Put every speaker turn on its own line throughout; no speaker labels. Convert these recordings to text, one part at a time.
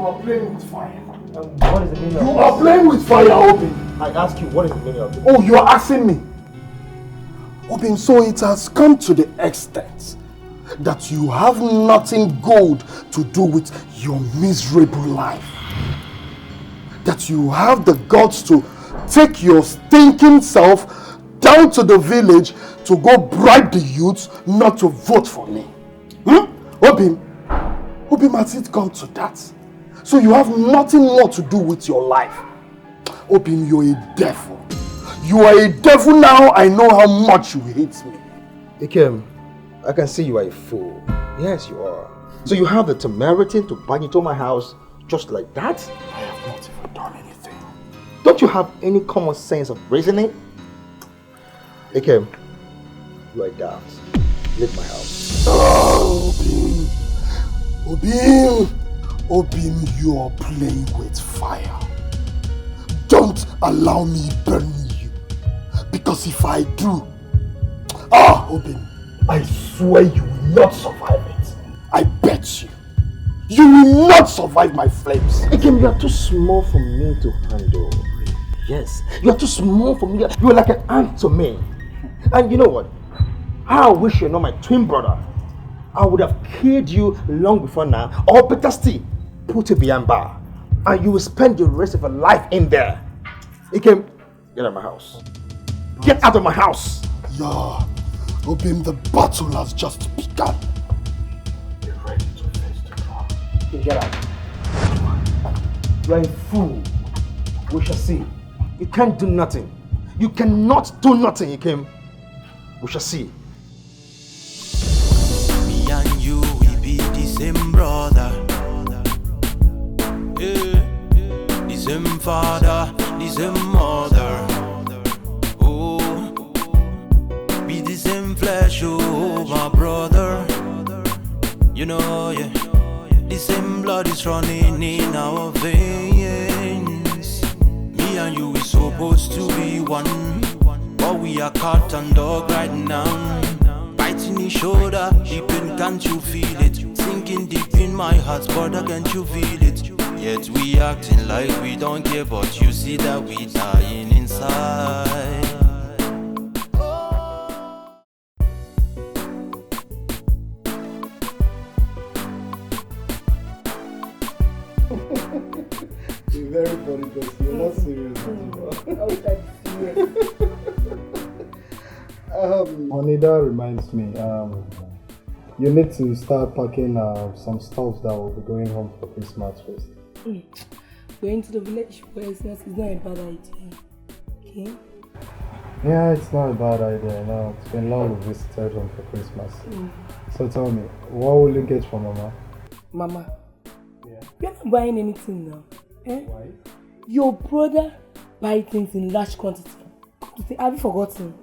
You are playing with fire.
What is the meaning of this?
You are playing with fire, Obin.
I ask you, what is the meaning of this?
Oh, you are asking me? Obin, so it has come to the extent that you have nothing good to do with your miserable life. That you have the guts to take your stinking self down to the village to go bribe the youths not to vote for me. Obin, has it gone to that? So you have nothing more to do with your life. Obin, you're a devil. You are a devil now. I know how much you hate me.
Dikeh, I can see you are a fool. Yes, you are. So you have the temerity to bang into my house just like that?
I have not even done anything.
Don't you have any common sense of reasoning? Dikeh, you are daft. Leave my house.
Oh, Obin, you are playing with fire. Don't allow me burn you. Because if I do, Obin, I swear you will not survive it. I bet you. You will not survive my flames.
Dikeh, you are too small for me to handle. Yes, you are too small for me. You are like an ant to me. And you know what? I wish you're not my twin brother. I would have killed you long before now. Or better still, put you behind bar. And you will spend the rest of your life in there. Dikeh, get out of my house. Get out of my house!
Yeah, Obin, the battle has just begun. Be ready to face the draw.
Get out. You are a fool. We shall see. You can't do nothing. You cannot do nothing, Dikeh. We shall see.
Me and you, we be the same brother. Yeah. The same father, the same mother. Oh, be the same flesh, oh, my brother. You know, yeah. The same blood is running in our veins. Me and you, we supposed to be one. But we are cat and dog right now. Biting each shoulder, deep in, can't you feel it? Sinking deep in my heart, brother, can't you feel it? Yet we acting like we don't care, but you see that we dying inside.
You're very funny because you're not serious anymore. Honey, that reminds me. You need to start packing some stuff that will be going home for Christmas first.
Going to the village for Christmas is not a bad idea. Okay?
Yeah, it's not a bad idea. No, it's been long we visited home for Christmas. So tell me, what will you get for Mama?
Mama, you're not buying anything now. Eh?
Why?
Your brother buys things in large quantity. Have you forgotten?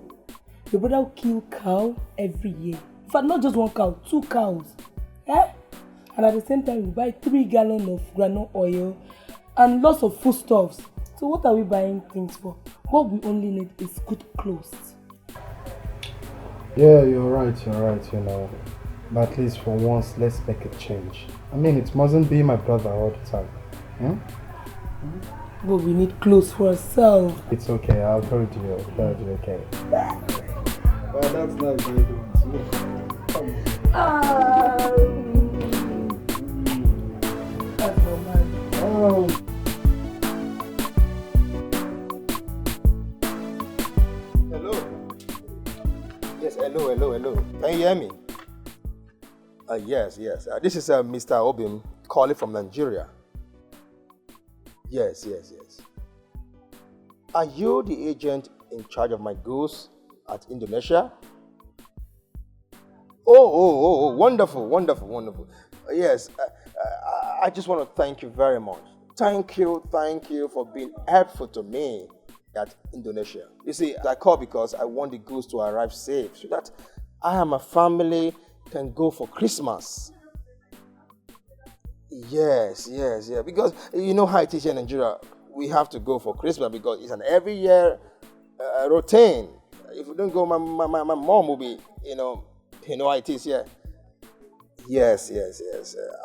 Your brother will kill cow every year. In fact, not just one cow, 2 cows. Eh? And at the same time, we buy 3 gallons of groundnut oil and lots of foodstuffs. So what are we buying things for? What we only need is good clothes.
Yeah, you're right, you know. But at least for once, let's make a change. I mean, it mustn't be my brother all the time.
But we need clothes for ourselves.
It's okay, I'll told you, okay. Well, that's not very good.
That's no man.
Hello. Yes, hello. Can you hear me? Yes. This is Mr. Obim calling from Nigeria. Yes. Are you the agent in charge of my goods at Indonesia? Oh, wonderful. Yes, I just want to thank you very much. Thank you for being helpful to me at Indonesia. You see, I call because I want the goods to arrive safe so that I and my family can go for Christmas. Yes, because you know how it is here in Nigeria. We have to go for Christmas because it's an every year routine. If we don't go, my mom will be, you know how it is here. Yes.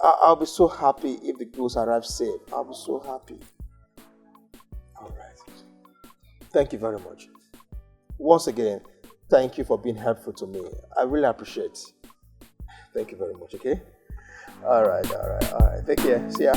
I'll be so happy if the goods arrive safe. I'll be so happy. All right. Thank you very much. Once again, thank you for being helpful to me. I really appreciate it. Thank you very much, okay? All right. Take care. See ya.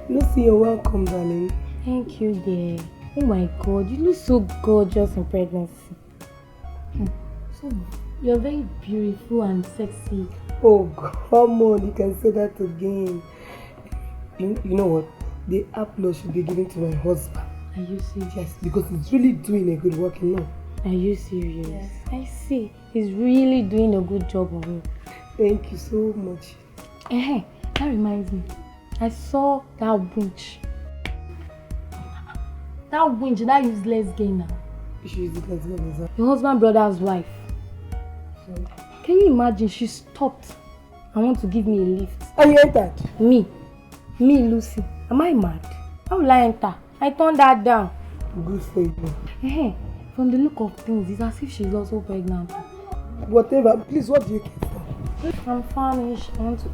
Lucy, you're welcome, darling.
Thank you, dear. Oh my God, you look so gorgeous in pregnancy. So, you're very beautiful and sexy.
Oh, come on, you can say that again. You know what? The applause should be given to my husband.
Are you serious?
Yes, because he's really doing a good work, you know.
Are you serious?
Yes.
I see. He's really doing a good job on you.
Thank you so much.
Hey, that reminds me. I saw that winch. That useless gay now.
She is it.
Your husband's brother's wife. Can you imagine? She stopped and want to give me a lift.
And you entered?
Me, Lucy. Am I mad? How will I enter? I turned that down.
Good for you.
Hey, from the look of things, it's as if she's also pregnant.
Whatever. Please, what do you care for?
I'm famished. I want to eat.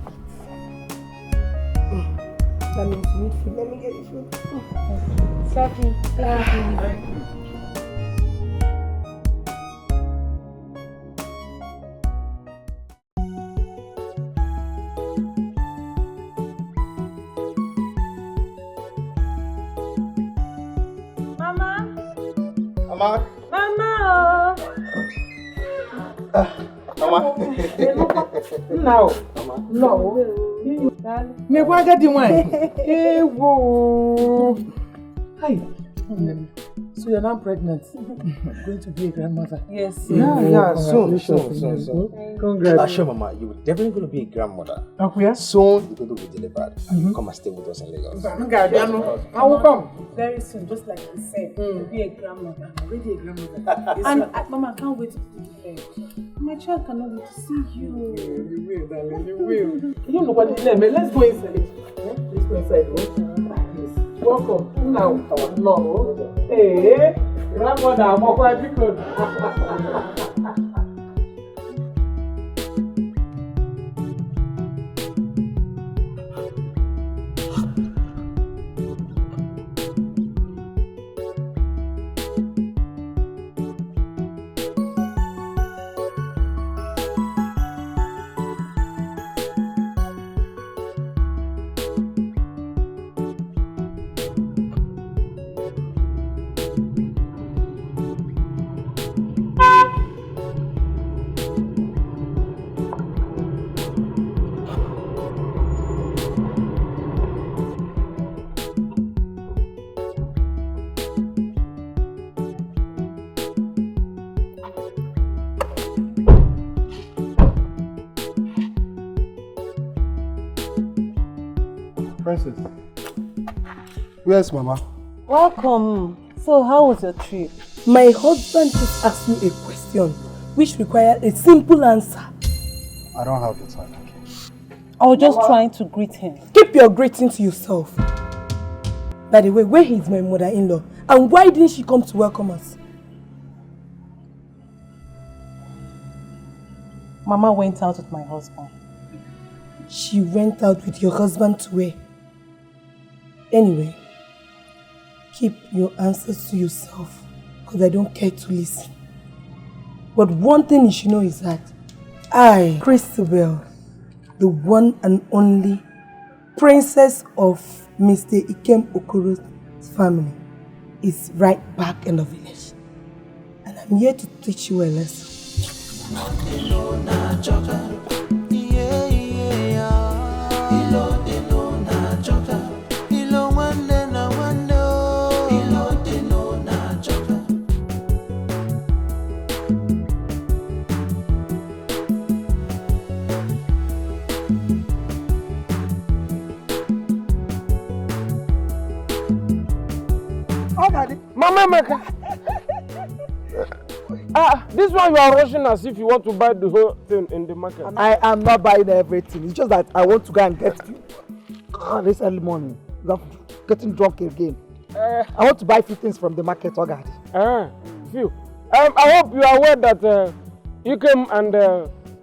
That means you need food. Let me get you food.
Sophie,
Mama.
Me go get the wine. Hey, whoa. Hi. So you're now pregnant. Going to be a grandmother.
Yes.
Yeah, soon.
Congrats.
Sure, Mama, you're definitely going to be a grandmother.
Okay.
Soon, you're going to be delivered. Come and stay with us in Lagos.
I will come.
Very soon, just like you said, to be a grandmother. Already a grandmother. And Mama, I can't wait to be there. My child cannot wait to see you.
You will, darling. You will. You know what? Let's go inside. Let's go inside. Welcome. Now, no. Hey, grandmother, I'm quite good.
Princess, where's Mama?
Welcome. So, how was your trip?
My husband just asked me a question which required a simple answer.
I don't have the time.
I was just trying to greet him.
Keep your greeting to yourself. By the way, where is my mother-in-law? And why didn't she come to welcome us?
Mama went out with my husband.
She went out with your husband to where? Anyway, keep your answers to yourself because I don't care to listen. But one thing you should know is that I, Christabel, the one and only princess of Mr. Ikem Okoro's family, is right back in the village. And I'm here to teach you a lesson.
Mama Maka.
This one you are rushing as if you want to buy the whole thing in the market.
I am not buying everything. It's just that I want to go and get this early morning. I'm getting drunk again. I want to buy few things from the market, Ogad.
Few. I hope you are aware that Ikem and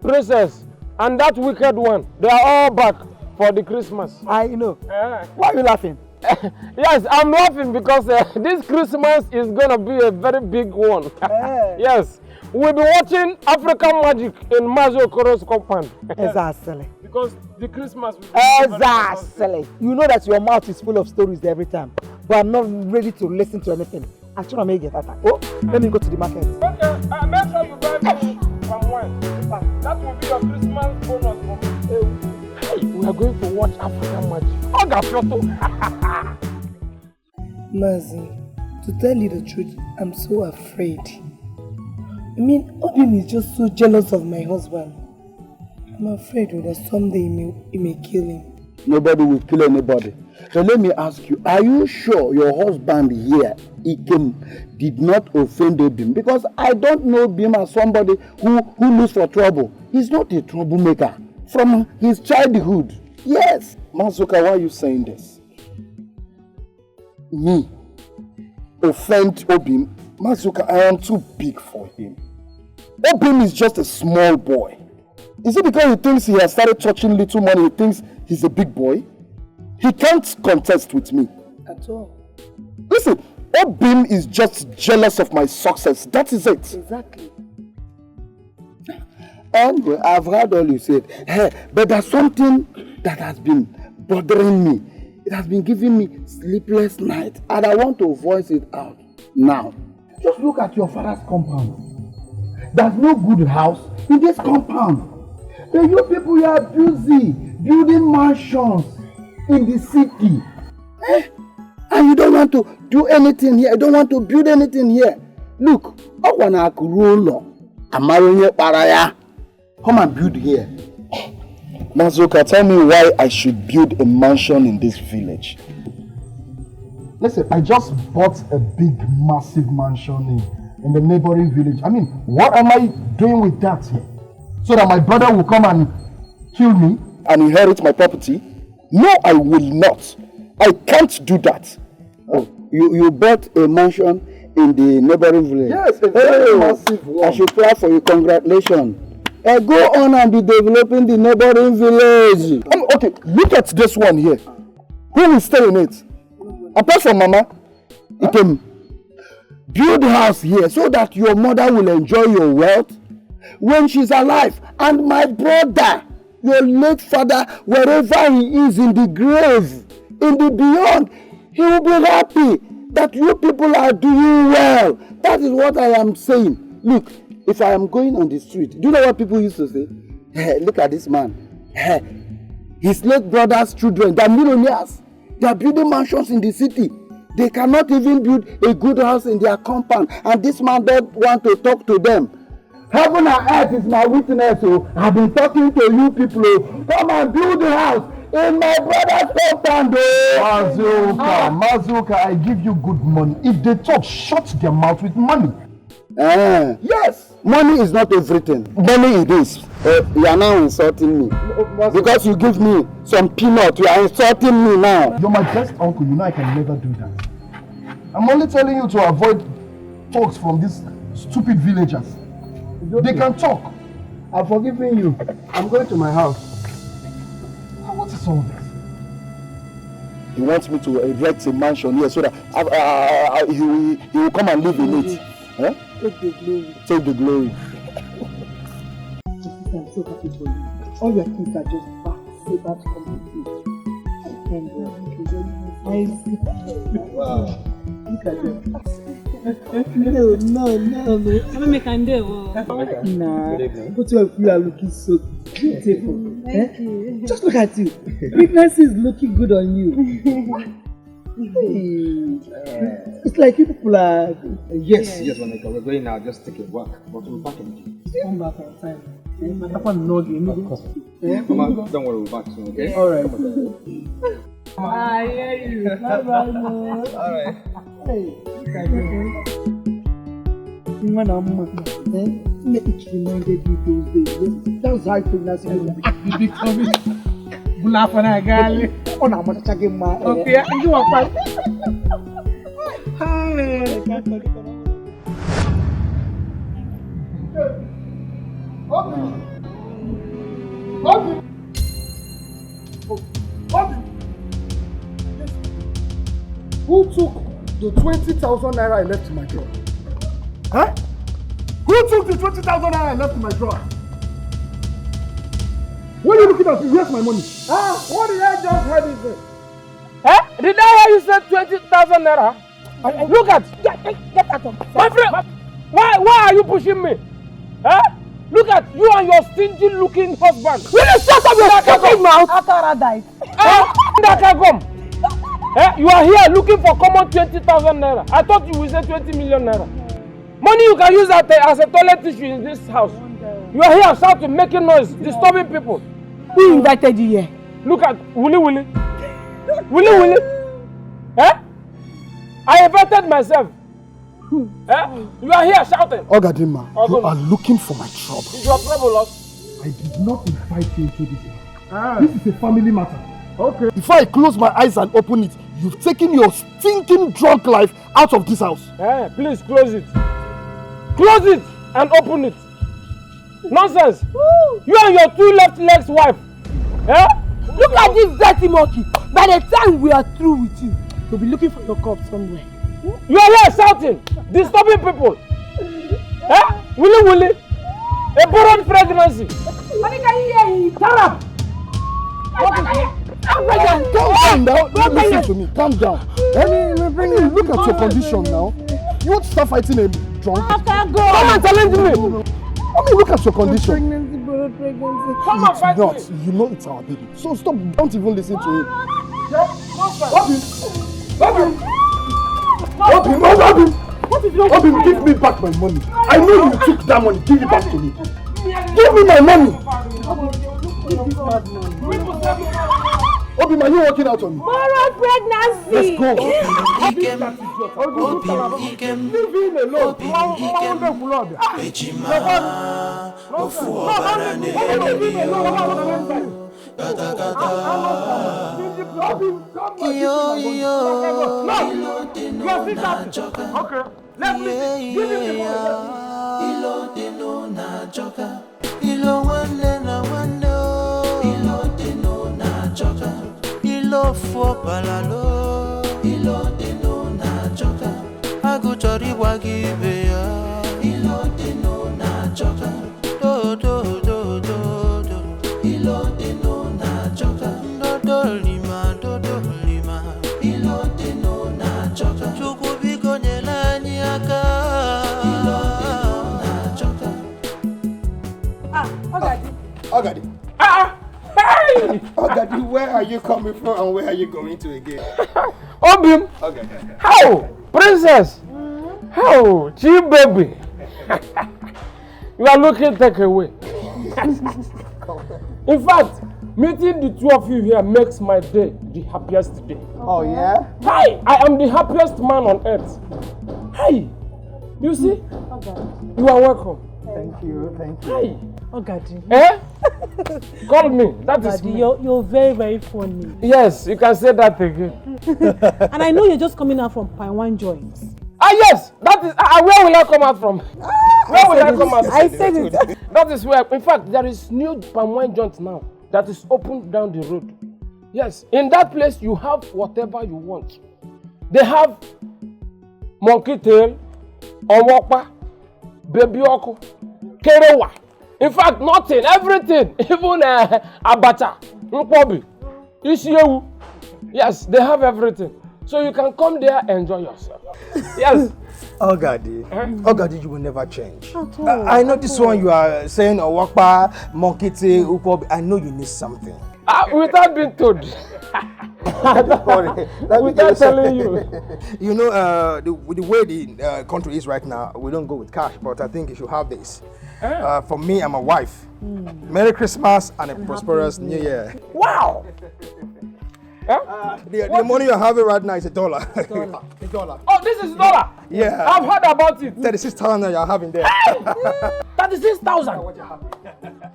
Princess and that wicked one, they are all back for the Christmas.
I know. Why are you laughing?
Yes, I'm laughing because this Christmas is going to be a very big one. Yes, we'll be watching African Magic in Mazo Okoro's compound.
Exactly.
Because the Christmas will be
exactly. You know that your mouth is full of stories every time, but I'm not ready to listen to anything. Actually, I may get attacked. Oh, let me go to the market.
Okay, make sure you buy me some wine. That will be your Christmas bonus for me. We are going to watch African Magic.
Mazi, to tell you the truth, I'm so afraid. I mean, Obim is just so jealous of my husband. I'm afraid that someday he may kill him.
Nobody will kill anybody. So let me ask you, are you sure your husband here, Ikem, did not offend Obim? Because I don't know Bim as somebody who looks for trouble. He's not a troublemaker. From his childhood. Yes. Mazuka, why are you saying this? Me offend Obim? Mazuka, I am too big for him. Obim is just a small boy. Is it because he thinks he has started touching little money, he thinks he's a big boy? He can't contest with me.
At all.
Listen, Obim is just jealous of my success. That is it.
Exactly.
And I've heard all you said, but there's something that has been bothering me. It has been giving me sleepless nights, and I want to voice it out now. Just look at your father's compound. There's no good house in this compound. But you people, you are busy building mansions in the city. And you don't want to do anything here. You don't want to build anything here. Look, I want to roll on. Come and build here. Mazuka, tell me why I should build a mansion in this village. Listen, I just bought a big, massive mansion in the neighboring village. I mean, what am I doing with that here? So that my brother will come and kill me and inherit my property? No, I will not. I can't do that. Oh, you bought a mansion in the neighboring village? Yes, a very massive one. I should clap for you. Congratulations. Go on and be developing the neighboring village. Okay, look at this one here. Who will stay in it? Apart from Mama, you can build a house here so that your mother will enjoy your wealth when she's alive. And my brother, your late father, wherever he is in the grave, in the beyond, he will be happy that you people are doing well. That is what I am saying. Look, if I am going on the street, do you know what people used to say? Hey, look at this man. Hey, his late brother's children, they are millionaires. They are building mansions in the city. They cannot even build a good house in their compound. And this man don't want to talk to them. Heaven and earth is my witness. So I've been talking to you people. Come and build a house in my brother's compound. Mazuka, I give you good money. If they talk, shut their mouth with money. Yes, money is not everything. Money it is. You are now insulting me. Because you give me some peanut, you are insulting me now. You're my best uncle, you know I can never do that. I'm only telling you to avoid talks from these stupid villagers. They can talk. I'm forgiving you. I'm going to my house. What is all this? He wants me to erect a mansion here so that he will come and live in it. Huh?
Take the glory.
Take the glory.
I'm so happy for you. All your things are just back, safe back to complete. Wow. Look at them. No.
I'm making do.
Nah. But you are looking so beautiful.
Thank you.
Just look at you. Pregnancy is looking good on you. It's like you people are.
Yes, Monica, we're going now. Just take a walk, but we'll back in.
Come back on time.
Mama, don't worry, we'll back soon, okay?
Alright.
I hear you.
Bye.
Alright.
Hey.
When I'm it reminded me those days. That was how I pronounce it.
Bulafana gali.
On a much again, my.
Okay, you are fine.
Who took the 20,000 naira I left in my drawer? Huh? Who took the 20,000 naira I left in my drawer? What are you looking at? Where's my money?
What did I just heard you say?
Huh? Did I hear you say 20,000 naira? Look at, get out of my friend. Why are you pushing me? Huh? Look at you and your stingy looking husband. Will you shut up your fucking mouth?
After died.
You are here looking for common 20,000 naira. I thought you would say 20 million naira. Money you can use as a toilet tissue in this house. You are here shouting, making noise, disturbing people.
Who invited you here?
Look at Willy. Eh? I invited myself. Eh? You are here shouting.
Ogadima, you are looking for my trouble.
Is your trouble lost?
I did not invite you into this house. This is a family matter.
Okay.
Before I close my eyes and open it, you've taken your stinking drunk life out of this house.
Please close it. Close it and open it. Nonsense. Woo. You and your two left legs wife.
Look at this dirty monkey. By the time we are through with you, you'll be looking for your corpse somewhere.
You are here shouting, disturbing people. Willy. A borrowed pregnancy.
Honey, can you hear him?
Shut up.
Calm down. Listen to me. Calm down. Look at your condition now. You want to start fighting a drunk?
I can't go.
Come and challenge me.
Look at your condition.
Pregnancy.
Come and fight me.
You know it's our baby. So stop. Don't even listen to him. Obim, give me back my money. I know you took that money. Give it back to me. Give me my money. Obim, are you working out on me?
Borrowed pregnancy.
Let's go. Ogadi.
Hey!
Ogadi, where are you coming from and where are you going to again?
Obim.
Okay.
How? Princess. How? Chief baby. You are looking take away. In fact, meeting the two of you here makes my day the happiest day.
Oh yeah?
Hi! I am the happiest man on earth. Hi! You see? You are welcome.
Thank you.
Hi!
Ogadi.
Call me. That is me.
You're very, very funny.
Yes, you can say that again.
And I know you're just coming out from Paiwan joints.
Yes! That is where will I come out from? Where will I come out from?
I said it.
That is where, in fact, there is new palm wine joint now that is open down the road. Yes, in that place you have whatever you want. They have monkey tail, onwokpa, baby oko, kerewa. In fact, nothing, everything, even abacha, nkwobi, isiewu. Yes, they have everything. So you can come there and enjoy yourself. Yes.
Ogadi, Ogadi, you will never change. I know this one you are saying, Owokpa, monkey tail, ukwobi. I know you need something.
Without being told. Without telling you.
You know, the way the country is right now, we don't go with cash, but I think you should have this. For me and my wife. Merry Christmas and a prosperous New Year.
Wow! Huh?
The money you're having right now is $1.
$1.
A dollar.
Oh, this is dollar.
Yeah.
I've heard about it.
36,000 you're having there.
36,000.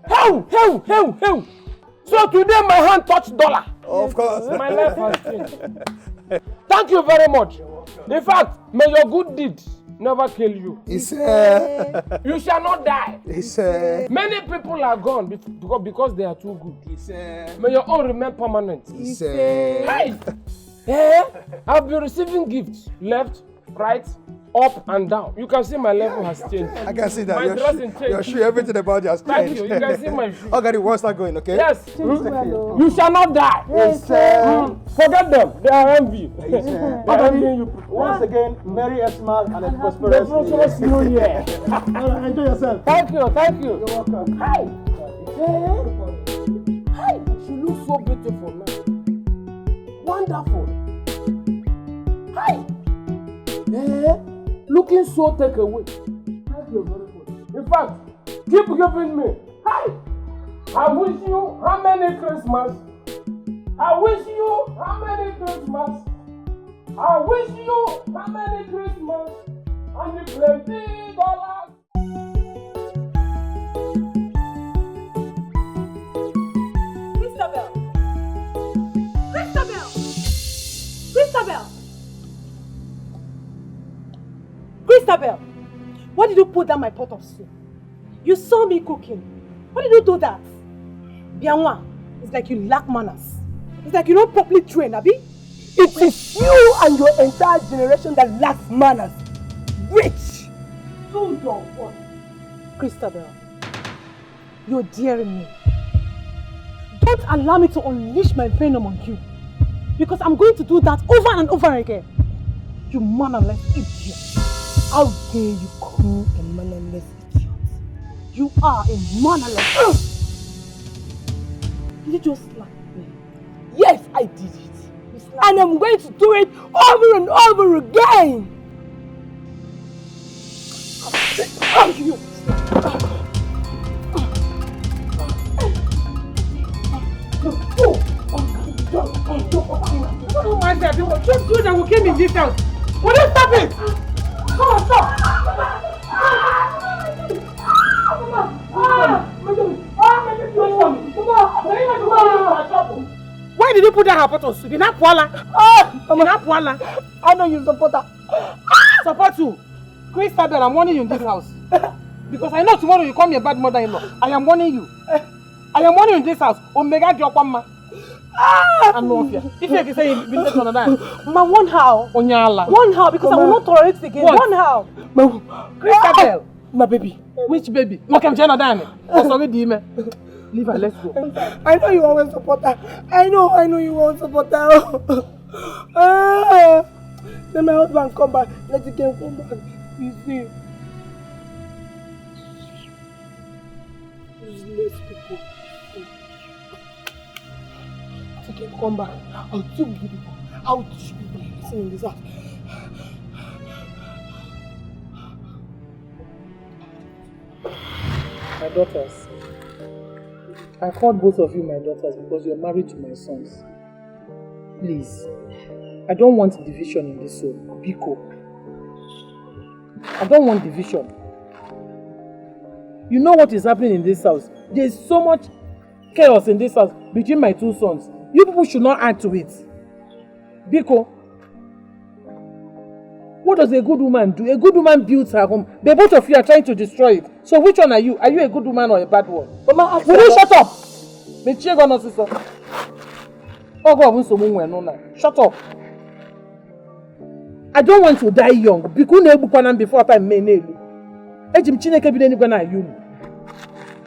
How? So today my hand touched dollar.
Of course.
My life has changed. Thank you very much. In fact, may your good deeds never kill you.
You
shall not die.
Many
people are gone because they are too good. May your own remain permanent. Hey! I've been receiving gifts left, right, up and down. You can see my level has changed.
I can see that.
My dressing changed.
Your shoe, everything about you has changed.
Thank you. You can see my shoe.
Okay, the world's not going, okay?
Yes. You shall not die.
Yes, sir.
Forget them. They are envy. They are envying you.
Once again, Merry Xmas and a prosperous
New Year.
Enjoy yourself.
Thank you.
You're welcome.
Hi. Hi. She looks so beautiful now. Wonderful. Hi. Looking so take away. Thank you very much. In fact, keep giving me. Hi. I wish you how many Christmas? I wish you how many Christmas? I wish you how many Christmas? And plenty dollars.
Christabel, why did you put down my pot of soup? You saw me cooking. Why did you do that? Bianwa, it's like you lack manners. It's like you don't properly train, Abi.
It is you and your entire generation that lacks manners. Rich!
Hold on, what? Christabel, you're daring me. Don't allow me to unleash my venom on you. Because I'm going to do that over and over again. You mannerless idiot.
How dare you call me a mannerless idiot?
You are a mannerless. Did you just slap me?
Yes, I did it. And I'm going to do it over and over again.
You.
Don't mind that. Just do that. We came in this house. Will you stop it? Come on, stop. Why did you put that her pot on soup? In Apuala. In Apuala.
I know you support her.
Support you. Christabel, I'm warning you in this house. Because I know tomorrow you call me a bad mother-in-law. I am warning you. I am warning you in this house. Omega Diokwama. I'm not here. If you can say you've been taken on that.
Ma, one how?
Onyala.
One how, because I will not tolerate it again.
What?
One how?
Christabel.
My baby.
Which baby? Look, I'm Jenna Dani. Oh, sorry, Dime. Leave her, let's go.
I know you always support her. I know you won't support her. Then my husband come back. Let it come back. You see. Useless people. Let it come back. I'll do you people. I'll teach you people like listen in this house.
My daughters. I called both of you my daughters because you're married to my sons. Please, I don't want division in this home. Biko. I don't want division. You know what is happening in this house? There's so much chaos in this house between my two sons. You people should not add to it. Biko. What does a good woman do? A good woman builds her home. The both of you are trying to destroy it. So which one are you? Are you a good woman or a bad one?
Mama,
will you shut up? Shut up. I don't want to die young. Before time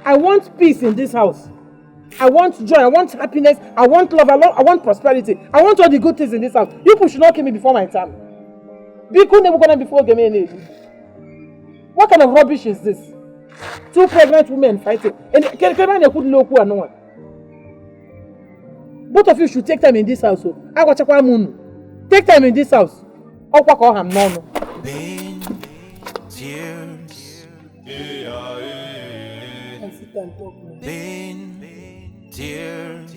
I want peace in this house. I want joy. I want happiness. I want love. I want prosperity. I want all the good things in this house. You people should not kill me before my time. What kind of rubbish is this? Two pregnant women fighting. And both of you should take time in this house. Take time in this house.
Pain, tears. Pain, tears.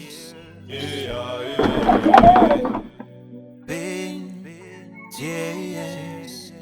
Pain, tears.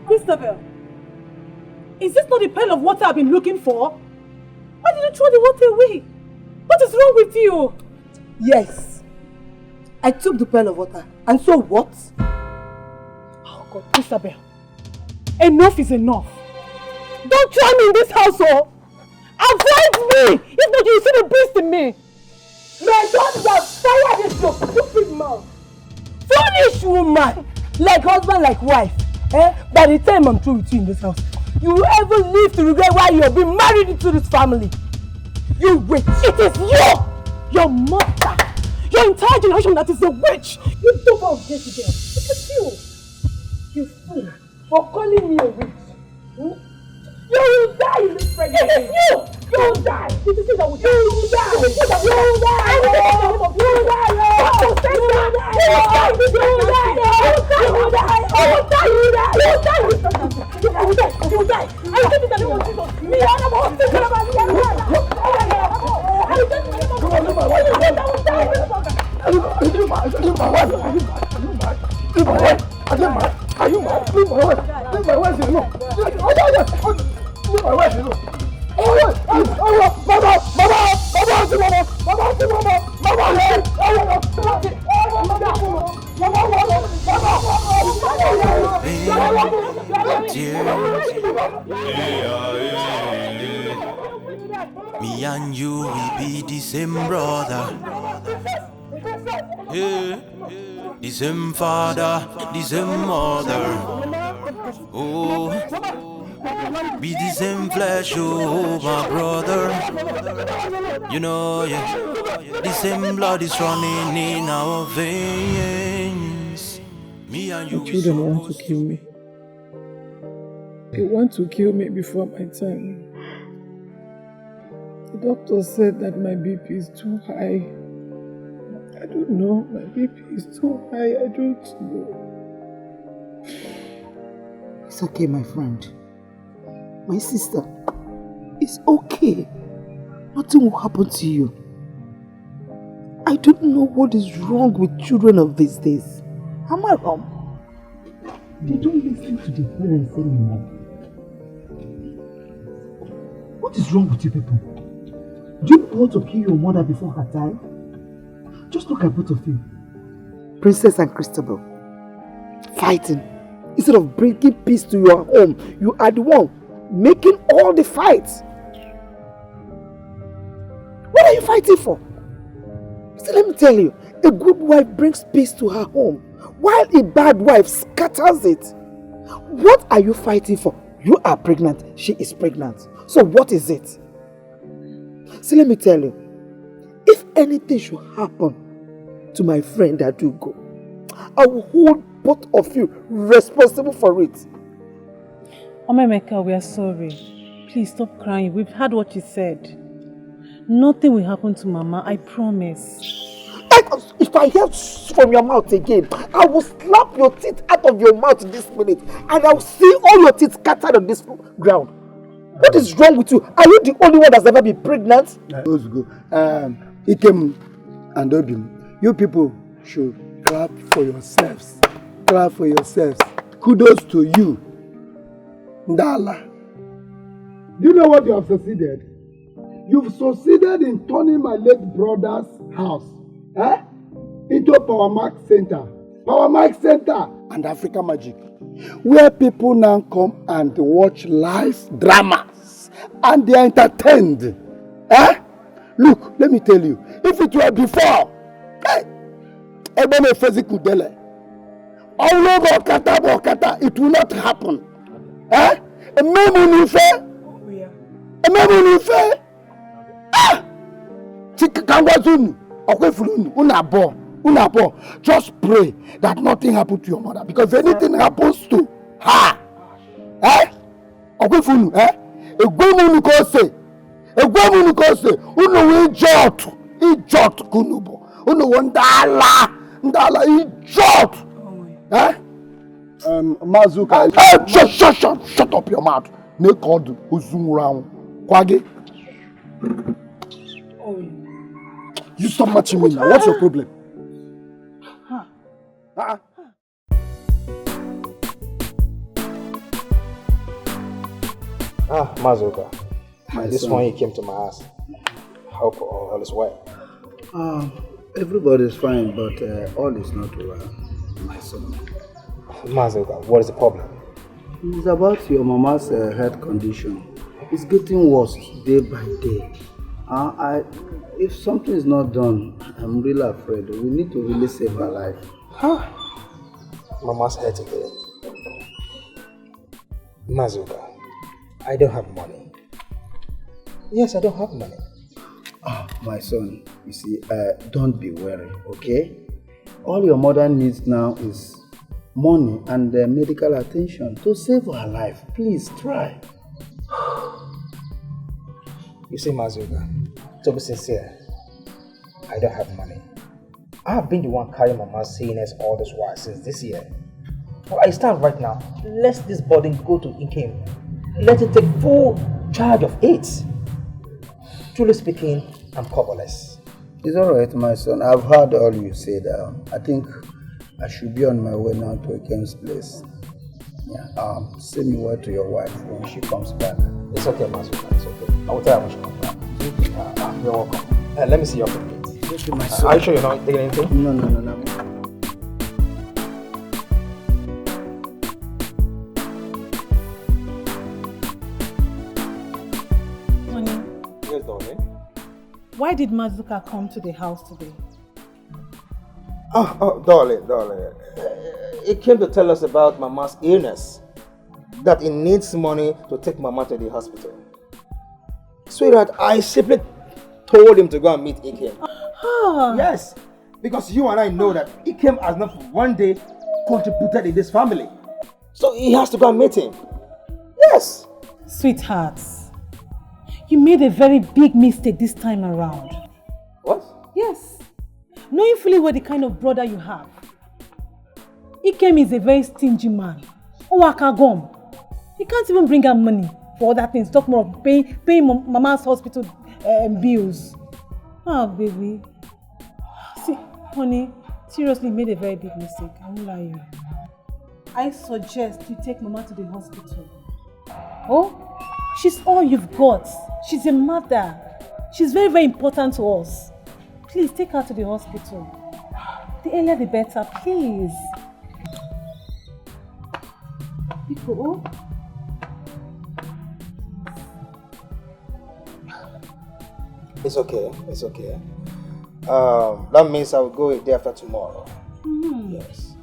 Christabel, is this not the pail of water I've been looking for? Why did you throw the water away? What is wrong with you?
Yes. I took the pail of water. And so what?
Oh God, Christabel. Enough is enough. Don't try me in this house, oh! Avoid me! If not, you will see the beast in me!
My God, you have fired this your stupid mouth! Foolish woman! Like husband, like wife. By the time I'm through with you in this house, you will ever live to regret why you have been married into this family. You witch! It is you! Your mother! Your entire generation that is a witch! You don't forget again. It is you! You fool! For calling me a witch! You will die in this pregnancy! It is you! You will die! It is you that will die! You will die! You will die! You will die! You will die! You will die! You will die! You will die!
Me and you, we be the same brother. Yeah. The same father, the same mother. Oh, be the same flesh, oh, my brother. You know, yeah. The same blood is running in our veins. Me and you.
The children want to kill me. They want to kill me before my time. The doctor said that my BP is too high. I don't know. My BP is too high. I don't know.
It's okay, my friend. My sister. It's okay. Nothing will happen to you. I don't know what is wrong with children of these days. Am I wrong? They don't listen to their parents anymore. What is wrong with you people? Do you want to kill your mother before her time? Just look at both of you. Princess and Christabel. Fighting. Instead of bringing peace to your home, you are the one making all the fights. What are you fighting for? So let me tell you, a good wife brings peace to her home, while a bad wife scatters it. What are you fighting for? You are pregnant, she is pregnant. So what is it? So let me tell you, if anything should happen to my friend Adugo, I will hold both of you responsible for it.
Omemeka, we are sorry. Please stop crying. We've heard what you said. Nothing will happen to Mama, I promise.
If I hear from your mouth again, I will slap your teeth out of your mouth this minute and I will see all your teeth scattered on this ground. What is wrong with you? Are you the only one that's ever been pregnant?
Ikem and Obim, you people should clap for yourselves. Clap for yourselves. Kudos to you. Ndala. Do you know what you have succeeded? You've succeeded in turning my late brother's house into a Power Mark Center. Power Mark Center and Africa Magic, where people now come and watch live dramas and they are entertained. Look, let me tell you, if it were before, Ebene physical dele. All over Kata, it will not happen. Eh? A memunife. A memunife. Ah! Chikangwazunu. Okwefulunu. Unabo. Just pray that nothing happens to your mother. Because if anything happens to her, eh? Okwefulunu, eh? Egwemunu kose. Unu ijot kunubo. Unu ndala ijot. Eh? Mazuka. Shut up your mouth. Naked uzunground. Kwage. You stop matching me now. What's your problem?
Mazuka. This one you came to my house. Hope all is well.
Everybody's fine, but all is not well, my son.
Mazuka, what is the problem?
It's about your mama's health condition. It's getting worse day by day. If something is not done, I'm really afraid. We need to really save her life.
Mama's health again. Mazuka, I don't have money. Yes, I don't have money.
My son, you see, don't be worried, okay? All your mother needs now is money and medical attention to save her life. Please try.
You see, Mazuka, to be sincere, I don't have money. I have been the one carrying Mama's illness all this while since this year. But I stand right now. Let this burden go to Nkem. Let it take full charge of it. Truly speaking, I'm coverless.
It's alright, my son. I've heard all you said. I think I should be on my way now to Nkem's place. Yeah. Send me word to your wife when she comes back.
It's okay, Mazuka. It's okay. I will tell her when she comes back. You're welcome. Let me see your plate.
Thank you, my son.
Are you sure you're not taking anything?
No.
Yes, darling.
Why did Mazuka come to the house today?
Darling. He came to tell us about Mama's illness. That he needs money to take Mama to the hospital. Sweetheart, I simply told him to go and meet Nkem. Yes, because you and I know that Nkem has not for one day contributed in this family. So he has to go and meet him. Yes.
Sweethearts, you made a very big mistake this time around.
What?
Yes. Knowing fully well the kind of brother you have. Nkem is a very stingy man. Owakagom. He can't even bring out money for other things. Talk more of paying Mama's hospital bills. Oh, baby. See, honey, seriously made a very big mistake. I won't lie to you. I suggest you take Mama to the hospital. Oh, she's all you've got. She's a mother. She's very, very important to us. Please take her to the hospital. The earlier the better, please. Biko.
It's okay. That means I'll go a day after tomorrow. Yes.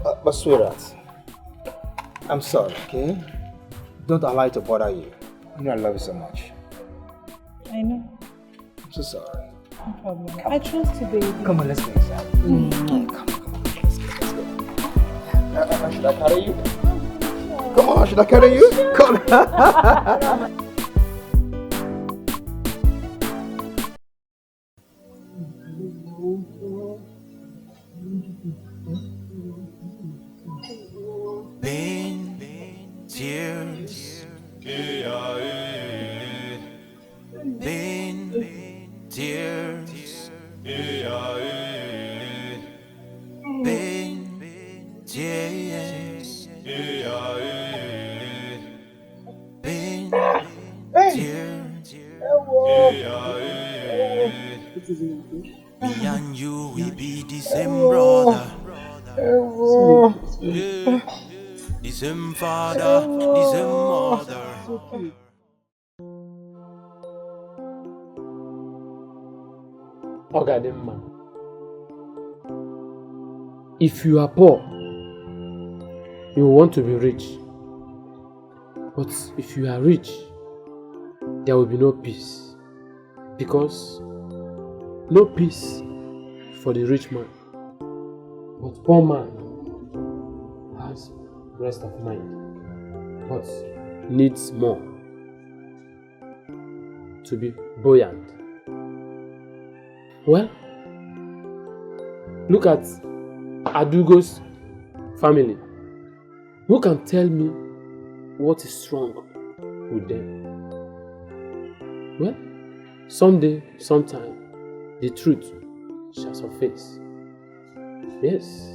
But sweetheart, I'm sorry, okay? Don't allow it to bother you. You know I love you so much.
I know.
I'm so sorry.
No problem. I trust you, baby.
Come on, let's go inside. Come on. Let's go. Should I carry you? Come on, should I carry you? Come on.
Pain, tears, pain, tears, pain, tears, pain, tears. Me and you, we be the same brother. The same father, the same mother.
Ogadimma. if you are poor, you want to be rich. But if you are rich, there will be no peace. Because no peace for the rich man. But poor man has rest of mind, but needs more to be buoyant. Well, look at Adugo's family. Who can tell me what is wrong with them? Well, someday, sometime, the truth shall surface. Yes.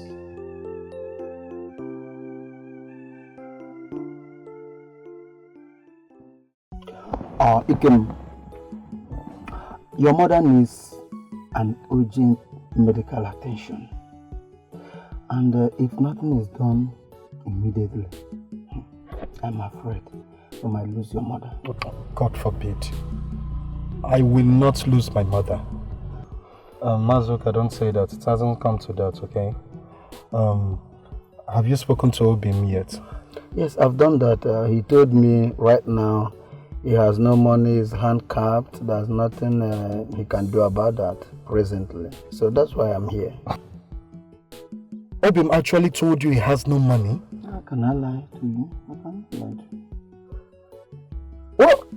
Ikem, your mother needs an urgent medical attention. And if nothing is done immediately, I'm afraid you might lose your mother.
God forbid. I will not lose my mother. Mazuka, don't say that. It hasn't come to that, okay? Have you spoken to Obim yet?
Yes, I've done that. He told me right now he has no money, he's handicapped. There's nothing he can do about that presently. So that's why I'm here.
Obim actually told you he has no money?
How can I lie to you? I can't lie to you.
Well,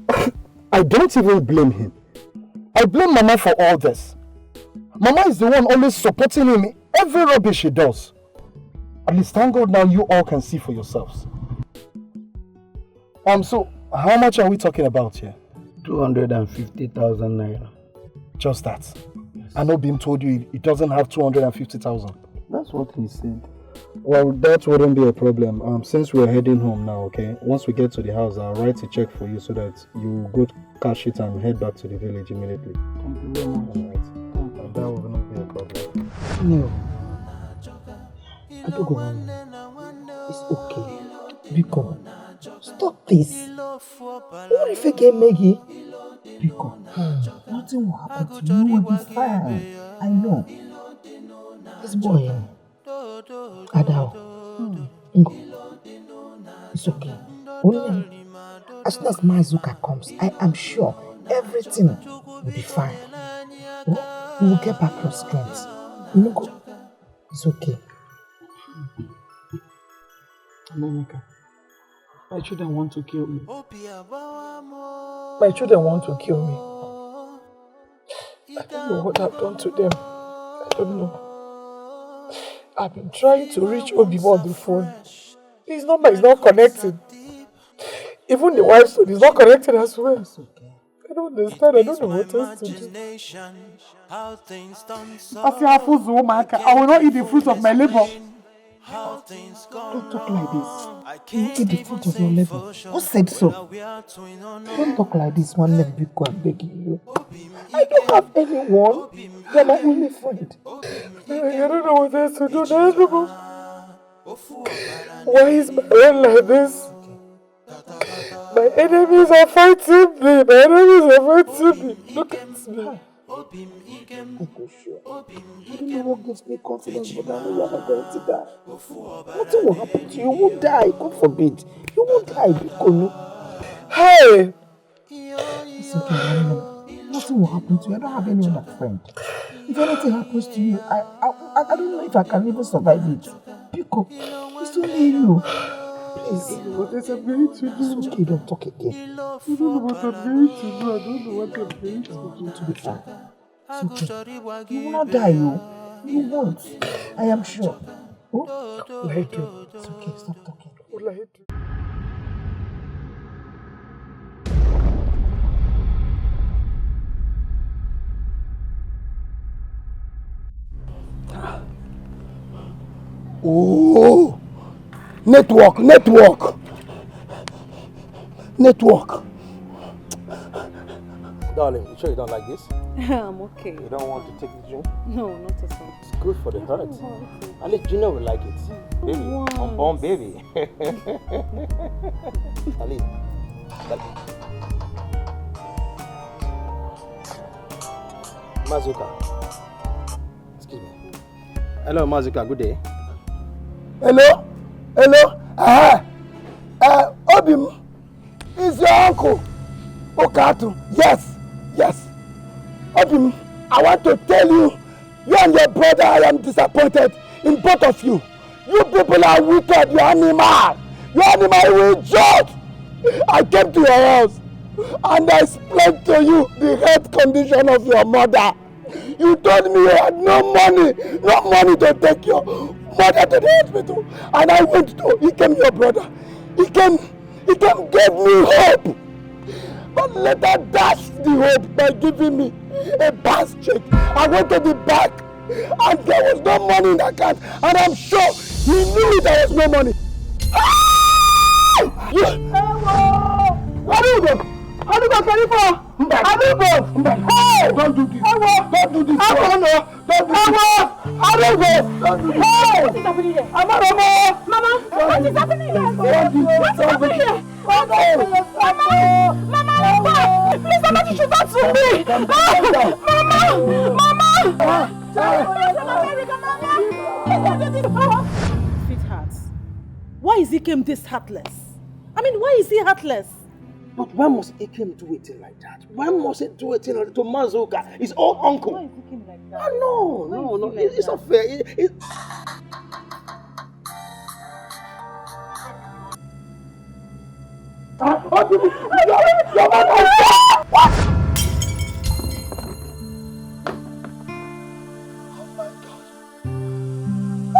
I don't even blame him. I blame Mama for all this. Mama is the one always supporting him in every rubbish he does. At least thank God now you all can see for yourselves. So how much are we talking about here?
250,000 naira.
Just that. Yes. And Obim told you he doesn't have 250,000.
That's what he said.
Well, that wouldn't be a problem. Since we're heading home now, okay? Once we get to the house, I'll write a check for you so that you go cash it and head back to the village immediately.
Thank you very much.
Alright. That wouldn't be a problem.
No. I don't go on. It's okay. Biko, stop this. What if I get Maggie? Biko, nothing will happen to you. You will be fine. I know. This boy, Adao, it's okay. Only as soon as Mazuka comes, I am sure everything will be fine. Oh, we will get back your strength. You know, it's okay.
Monica, my children want to kill me. My children want to kill me. I don't know what I've done to them. I don't know. I've been trying to reach Obibo on the phone. His number is not connected. Even the wife's phone is not connected as well. I don't understand. I don't know what else to do.
I will not eat the fruit of my labor.
Don't talk like this. You eat the fruit of your labor. Who said so? Don't talk like this. One leg big one begging you. I don't have anyone. You're my only friend.
I don't know what else to do. Why is my own like this? My enemies are fighting me. My enemies are fighting me. Look at me.
I'm not sure. I don't know what gives me confidence, but I know you are not going to die. Nothing will happen to you. You won't die. God forbid. You won't die, Bikonu.
Hey!
It's okay, nothing will happen to you. I don't have any other friend. If anything happens to you, I don't know if I can even survive it. Biko, it's only you. Please.
I don't know what else I'm going to do.
It's okay, don't talk again.
I don't know what I'm going to do. I don't know what I'm going to do.
To be fine. It's okay. You will not die, you. You won't. I am sure. Oh?
What will I do?
It's okay, stop talking.
What will I do?
Oh! Network!
Darling, you sure you don't like this?
I'm okay.
You don't want to take the drink?
No, not at all.
It's good for the heart. At least Junior will like it. Baby, unborn baby. At least. Mazuka. Excuse me. Hello, Mazuka. Good day.
Hello? Hello? Obim, is your uncle Okatu? Yes, yes. Obim, I want to tell you, you and your brother, I am disappointed in both of you. You people are wicked, you animal. You animal will judge. I came to your house and I explained to you the health condition of your mother. You told me you had no money to take your mother to the hospital. And I went to, he came, your brother. He came, gave me hope. But later dashed the hope by giving me a bus check. I went to the bank and there was no money in the account. And I'm sure he knew there was no money. Hey! Don't do this. Don't do this. Don't do this.
What is happening here? Mama, what is happening here? What's happening here? Mama, please, somebody should talk to me. Mama. Sweetheart, why is he came this heartless? I mean, why is he heartless?
But why must he came do it like that? Why must he do it to Mazuka, his own uncle?
Why is he came like that?
No, it's not fair.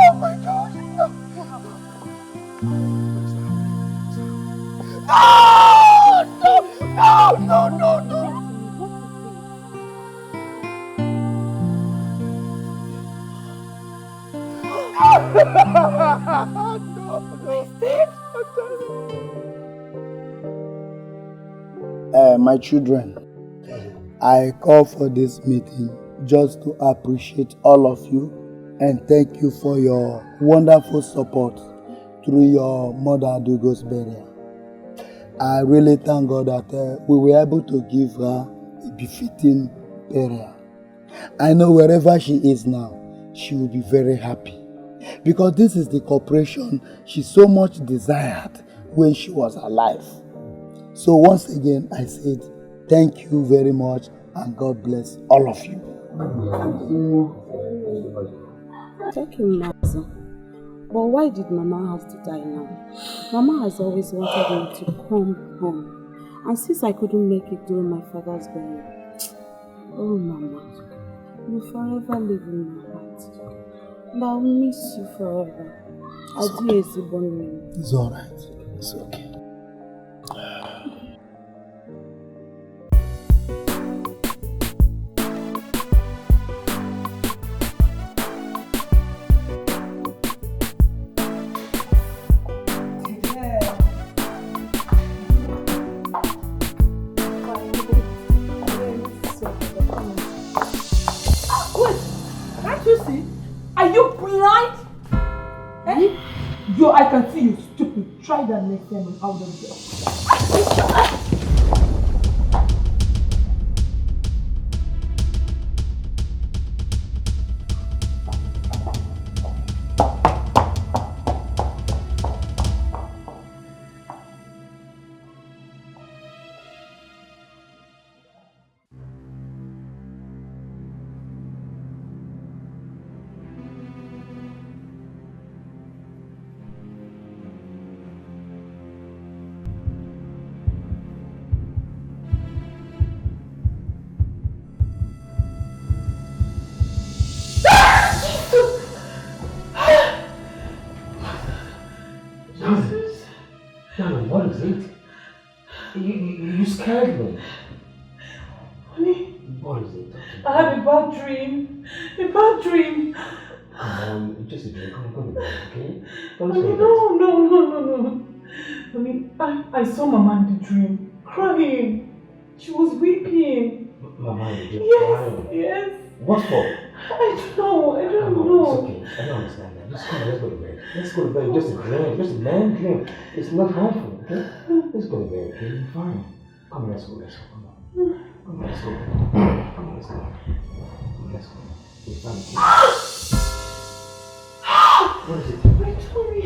Oh my God! No! My children, I call for this meeting just to appreciate all of you and thank you for your wonderful support through your mother Adugo's burial. I really thank God that we were able to give her a befitting burial. I know wherever she is now, she will be very happy because this is the cooperation she so much desired when she was alive. So once again, I said thank you very much and God bless all of you.
Thank you, Master. But why did Mama have to die now? Mama has always wanted me to come home. And since I couldn't make it during my father's burial, oh Mama, you'll forever live in my heart. And I'll miss you forever. Adieu, Zibonwe.
It's alright. It's okay.
I can see you, stupid. Try that next time I'm out of there.
You scared me.
Honey,
What is it?
I had a bad dream. A bad dream.
Come on, just a dream. Come on, go to bed, okay?
Honey, no. I mean, I saw Mama in the dream, crying. She was weeping.
Mama, you're crying.
Yes.
What for?
I don't know.
It's okay. I don't understand that. Just come on, let's go to bed. Let's go to bed. Just a dream. Just a man dream. It's not harmful, okay? Let's go to bed, okay? You're fine. Come on, let's go. Come on. Come on, let's go. Come on, let's go. Let's go. It's fine. What is it?
My tummy.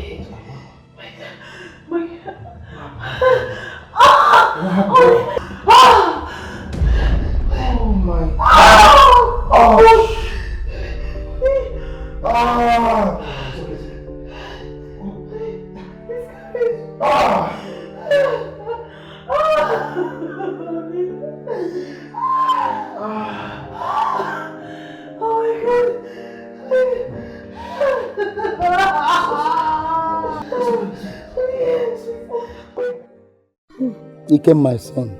Dikeh, my son,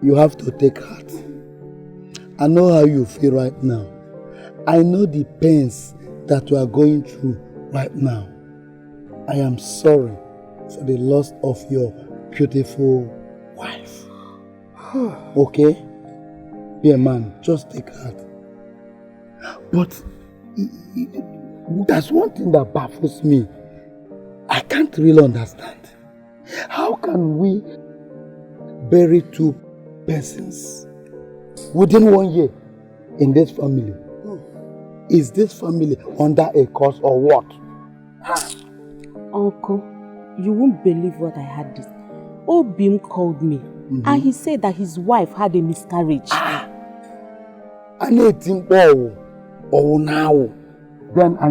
you have to take heart. I know how you feel right now. I know the pains that you are going through right now. I am sorry for the loss of your beautiful wife. Okay? Be a man, just take heart. But there's one thing that baffles me. I can't really understand. How can we bury two persons within 1 year in this family? Is this family under a curse or what?
Uncle, you won't believe what I had this. Obim called me and he said that his wife had a miscarriage.
And then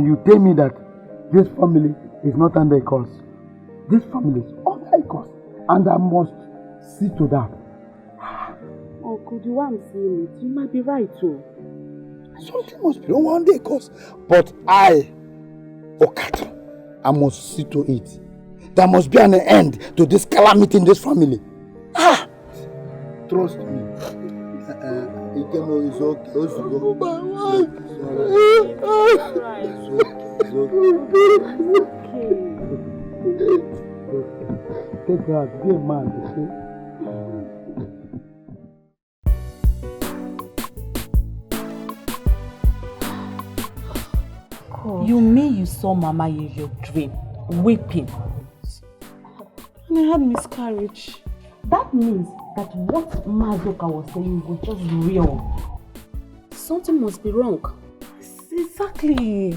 you tell me that this family is not under a curse. This family is under a curse, and I must see to that.
Uncle, the way I'm seeing it, you might be right too.
Something must be wrong under a curse. But I must see to it. There must be an end to this calamity in this family. Trust me. It's okay. Take heart, be a man, okay?
You mean you saw Mama in your dream, weeping?
And I had miscarriage.
That means that what Madoka was saying was just real. Something must be wrong.
Exactly.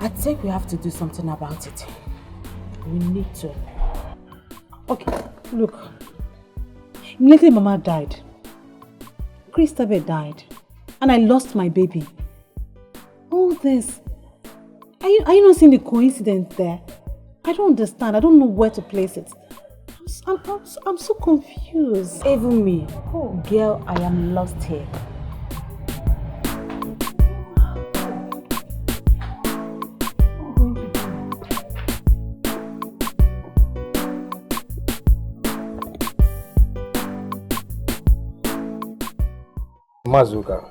I think we have to do something about it. We need to.
Okay, look. Immediately Mama died. Christabel died. And I lost my baby. All this. Are you not seeing the coincidence there? I don't understand. I don't know where to place it. I'm so confused.
Even me. Oh, girl, I am lost here.
Mazuka,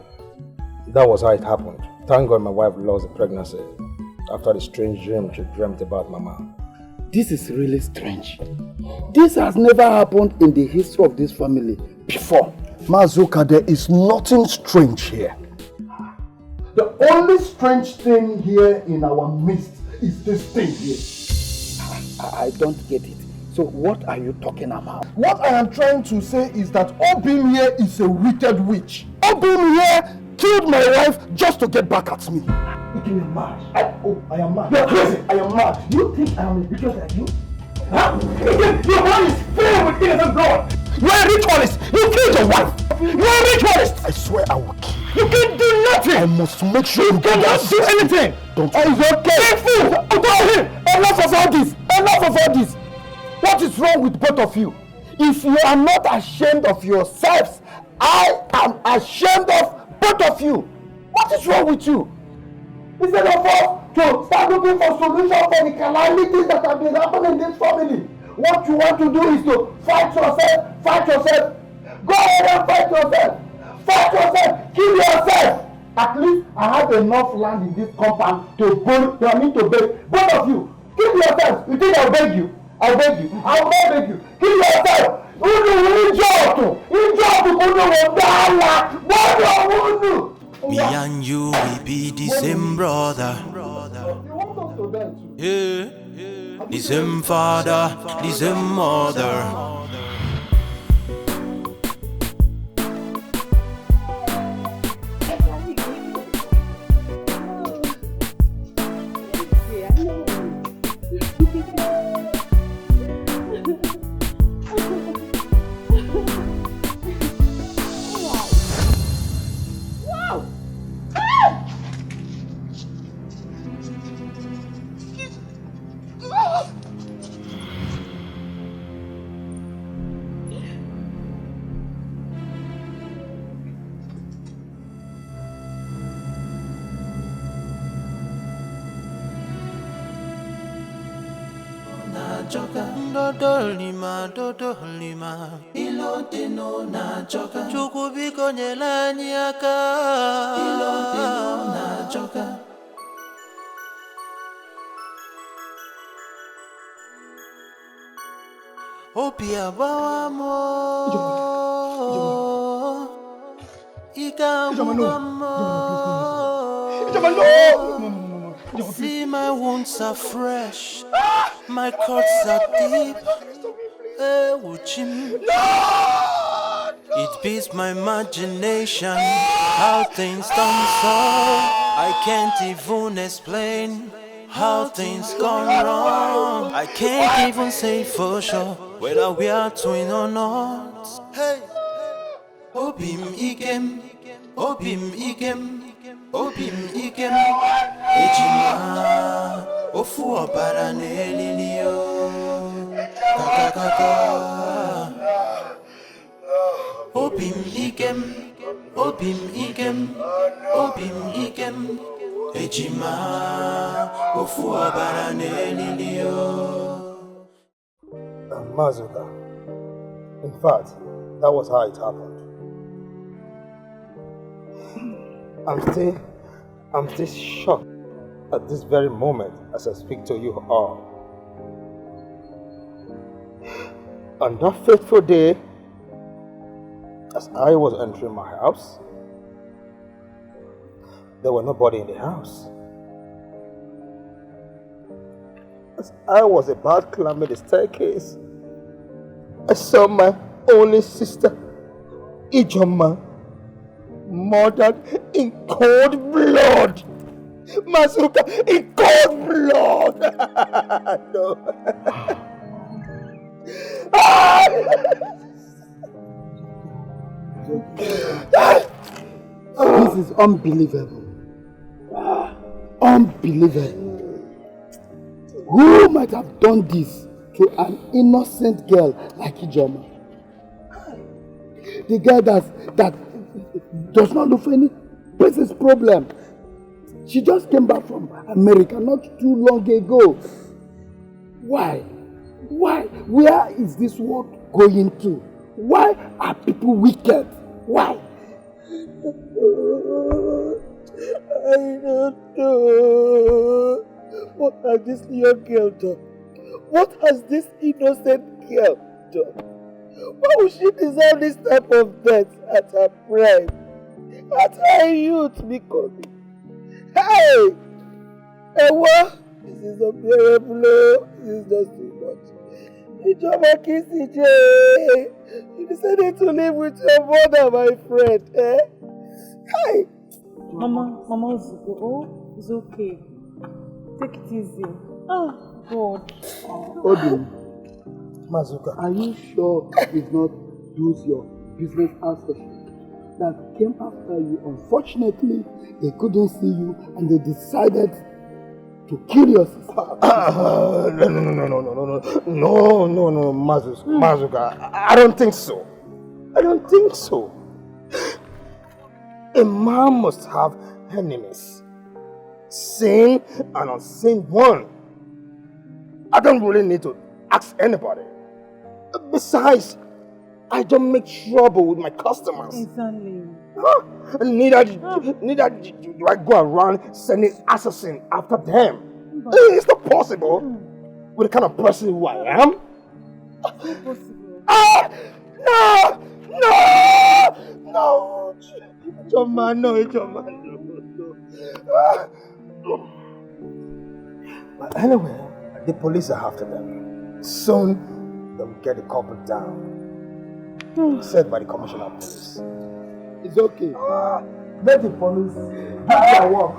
that was how it happened. Thank God my wife lost the pregnancy after the strange dream she dreamt about Mama.
This is really strange. This has never happened in the history of this family before.
Mazuka, there is nothing strange here. The only strange thing here in our midst is this thing here.
I don't get it. So what are you talking about?
What I am trying to say is that Obim here is a wicked witch. Obim here killed my wife just to get back at me.
You are mad.
I am mad.
You are crazy.
I am mad.
You think I am a bigot like you?
Huh? Your hand is filled with innocent blood. You are a ritualist. You killed your wife. You are a ritualist. I swear I will kill you. You can't do nothing. I must make sure you cannot do anything. Don't. It's okay. Fool. Enough of all this. Enough of all this. What is wrong with both of you? If you are not ashamed of yourselves, I am ashamed of both of you. What is wrong with you? Instead of us to start looking for solutions for the calamities that have been happening in this family, what you want to do is to fight yourself, fight yourself. Go ahead and fight yourself. Fight yourself, kill yourself. At least I have enough land in this compound to beg both of you. Kill yourself. You think I'll beg you? I beg you. I will not beg you. Kill yourself.
Me and you, we be the same brother. Yeah. The same father, the same mother. choka. Dodolima, dodolima. Ilote no na choka. Chukubiko nyelani aka. Ilote no na choka. Opia bawa mo. Ika mo. See, my wounds are fresh, my cuts are deep. It beats my imagination how things done so. I can't even explain how things gone wrong. I can't even say for sure whether we are twin or not. Hey, Obim Ikem, Obim Ikem. Obim Ikem, Ejima, Ofu Obara Nelilio, Kakakaka. Obim Ikem, Obim Ikem, Obim Ikem, Ejima, Ofu Obara Nelilio.
Mazuka, in fact, that was how it happened. I'm still shocked at this very moment as I speak to you all. On that fateful day, as I was entering my house, there was nobody in the house. As I was about climbing the staircase, I saw my only sister, Ijoma, murdered in cold blood. Mazuka, in cold blood. No.
This is unbelievable. Unbelievable. Who might have done this to an innocent girl like Ijoma? The girl that does not look for any business problem. She just came back from America not too long ago. Why? Why? Where is this world going to? Why are people wicked? Why?
I don't know. What has this young girl done? What has this innocent girl done? Why would she deserve this type of death at her prime? At her youth, because... Hey! Ewa! This is unbearable. This is just too much. Ijoma Kisije! You decided to live with your mother, my friend, eh? Hey!
Mama, it's okay. Take it easy. Oh, God.
Odin,
Mazuka,
are you sure you did not lose your business associate that came after you? Unfortunately, they couldn't see you and they decided to kill your sister.
No, Mazuka. I don't think so. I don't think so. A man must have enemies, seen and unseen one. I don't really need to ask anybody. Besides, I don't make trouble with my customers.
Exactly.
Huh? Neither do I go around sending assassins after them. It's not possible with the kind of person who I am.
It's not possible.
No! Choma, no. But anyway, the police are after them. Soon, they'll get the culprit down. Said by the commissioner of police.
It's okay. Let the police do their work.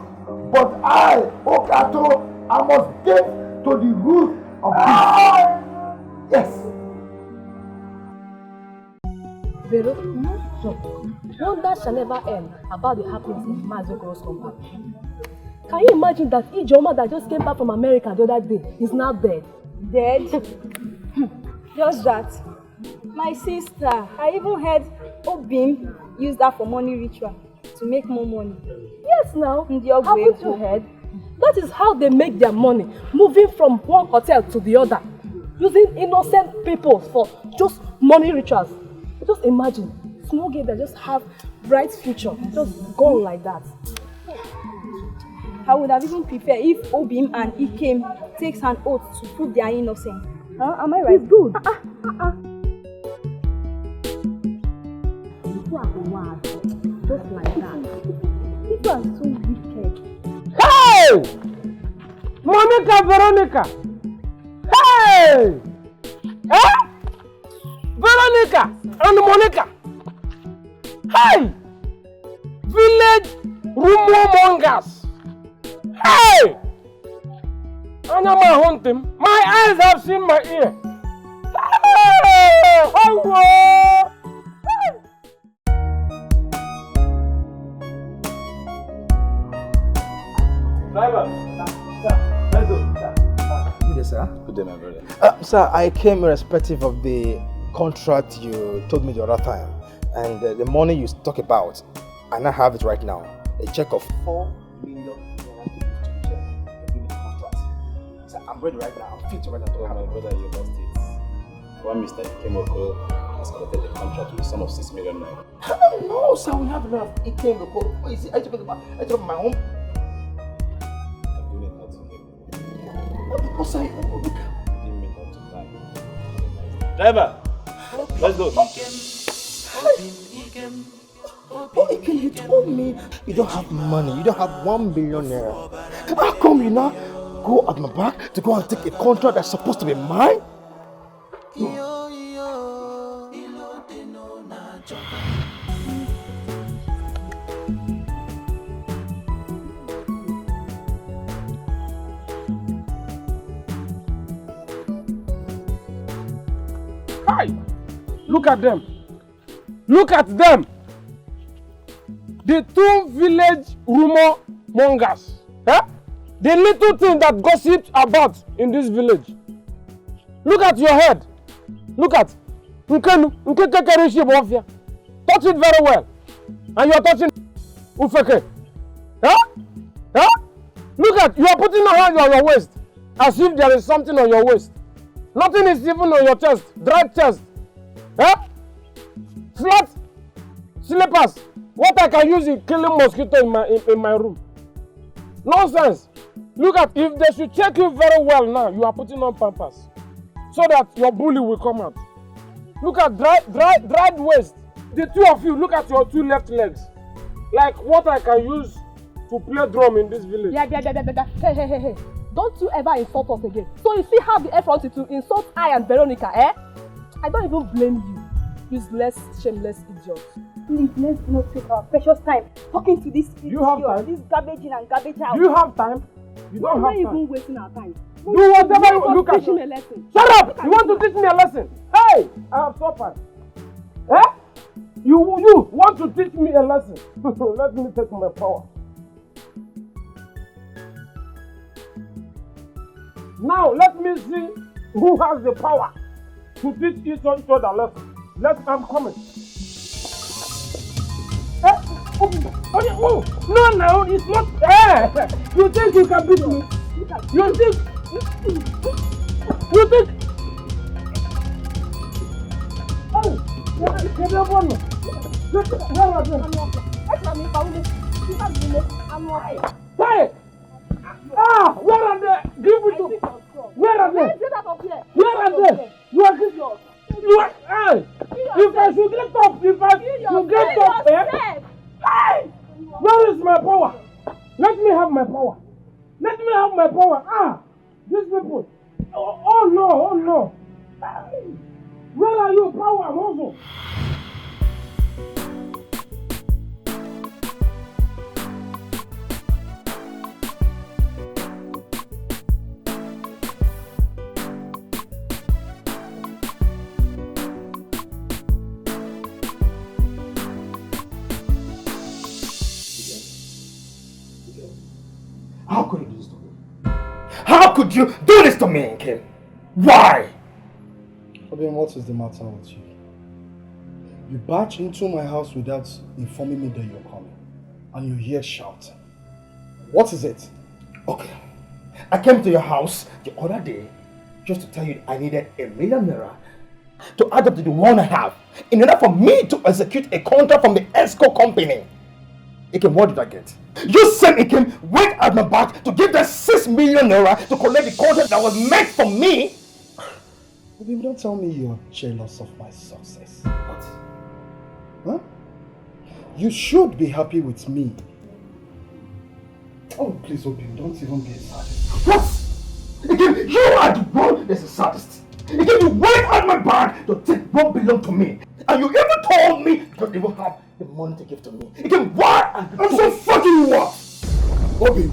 But I, Okato, I must get to the root of this. Yes.
Vero, wonder shall never end about the happenings in Mazuko's compound. Can you imagine that Ijoma that just came back from America the other day is now dead?
Dead? Just that. My sister, I even heard Obim use that for money ritual to make more money.
Yes, now. Haven't you heard? That is how they make their money, moving from one hotel to the other.
using innocent people for just money rituals. Just imagine, small girls that just have bright future, just gone like that.
I would have even preferred if Obim and Ikem takes an oath to prove they are innocent. Am I right?
It's good.
Just like that.
People are so wicked.
Hey! Monica Veronica! Hey! Eh? Veronica and Monica! Hey! Village rumor mongers! Hey! Anyama hunting. My eyes have seen my ear. Hey! Hello!
Driver, sir, let's go. Good day, sir.
Good day, my brother.
Sir, I came irrespective of the contract you told me the other time, and the money you talk about. I now have it right now. A check of 4 million naira to the contract. Sir, I'm ready right now. I'm fit to right now.
My brother, you lost it. One Mr. Ikemoko has collected the contract with a sum of 6 million naira.
No, sir, we have enough. It came before. What is it? I took it from my home.
Driver, let's go.
Oh, Ikem, you told me you don't have money. You don't have 1 billion naira. How come you now go at my back to go and take a contract that's supposed to be mine?
Hi! Look at them! Look at them! The two village rumor mongers. Eh? The little thing that gossips about in this village. Look at your head. Look at. Touch it very well. And you are touching Ufeke. Huh? Huh? Look at, you are putting your hand on your waist as if there is something on your waist. Nothing is even on your chest. Dry chest. Huh? Flat slippers. What I can use in killing mosquito in my room. Nonsense. Look at, if they should check you very well now, you are putting on pampers. So that your bully will come out. Look at dried waist. The two of you, look at your two left legs. Like what I can use to play drum in this village.
Yeah. Hey. Don't you ever insult us again. So you still have the effort to insult I and Veronica, eh? I don't even blame you. Useless, shameless idiot.
Please, let's not take our precious time talking to this idiot.
You have time?
This garbage in and garbage out.
Do you have time? You don't have time.
We're not even wasting our time.
Do whatever you look at.
Teach me a lesson.
Shut up! You want to teach me a lesson? Hey! I have suffered. Eh? You want to teach me a lesson? Let me take my power. Now let me see who has the power to teach each other lesson. I'm coming. Eh? Oh, no, it's not. Eh? You think you can beat me? You think? Oh, hey! Ah, where are they? Give it to. Where are they? Where are they? You are. Hey! If I should get up, you get up, eh? Hey! Where is my power? Let me have my power. Ah! These people. Oh no. Where are you, power, muscle?
How could you do this to me? How could you do this to me, Nkem? Why?
Obin, what is the matter with you? You barged into my house without informing me that you're coming. And you're here shouting. What is it?
Okay. I came to your house the other day. just to tell you I needed $1 million to add up to the one I have in order for me to execute a contract from the ESCO company. Ikem, what did I get? You said Ikem went at my back to give them $6 million to collect the contract that was meant for me.
Obim, don't tell me you're jealous of my success.
What?
Huh? You should be happy with me. Oh, please, Obim, don't even be a sadist.
What? Ikem, you are the one that's a sadist. Ikem, you went at my back to take what belonged to me. And you even told me you don't even have the money to give to me. Ikem, why?
I'm so fucking what? Obim,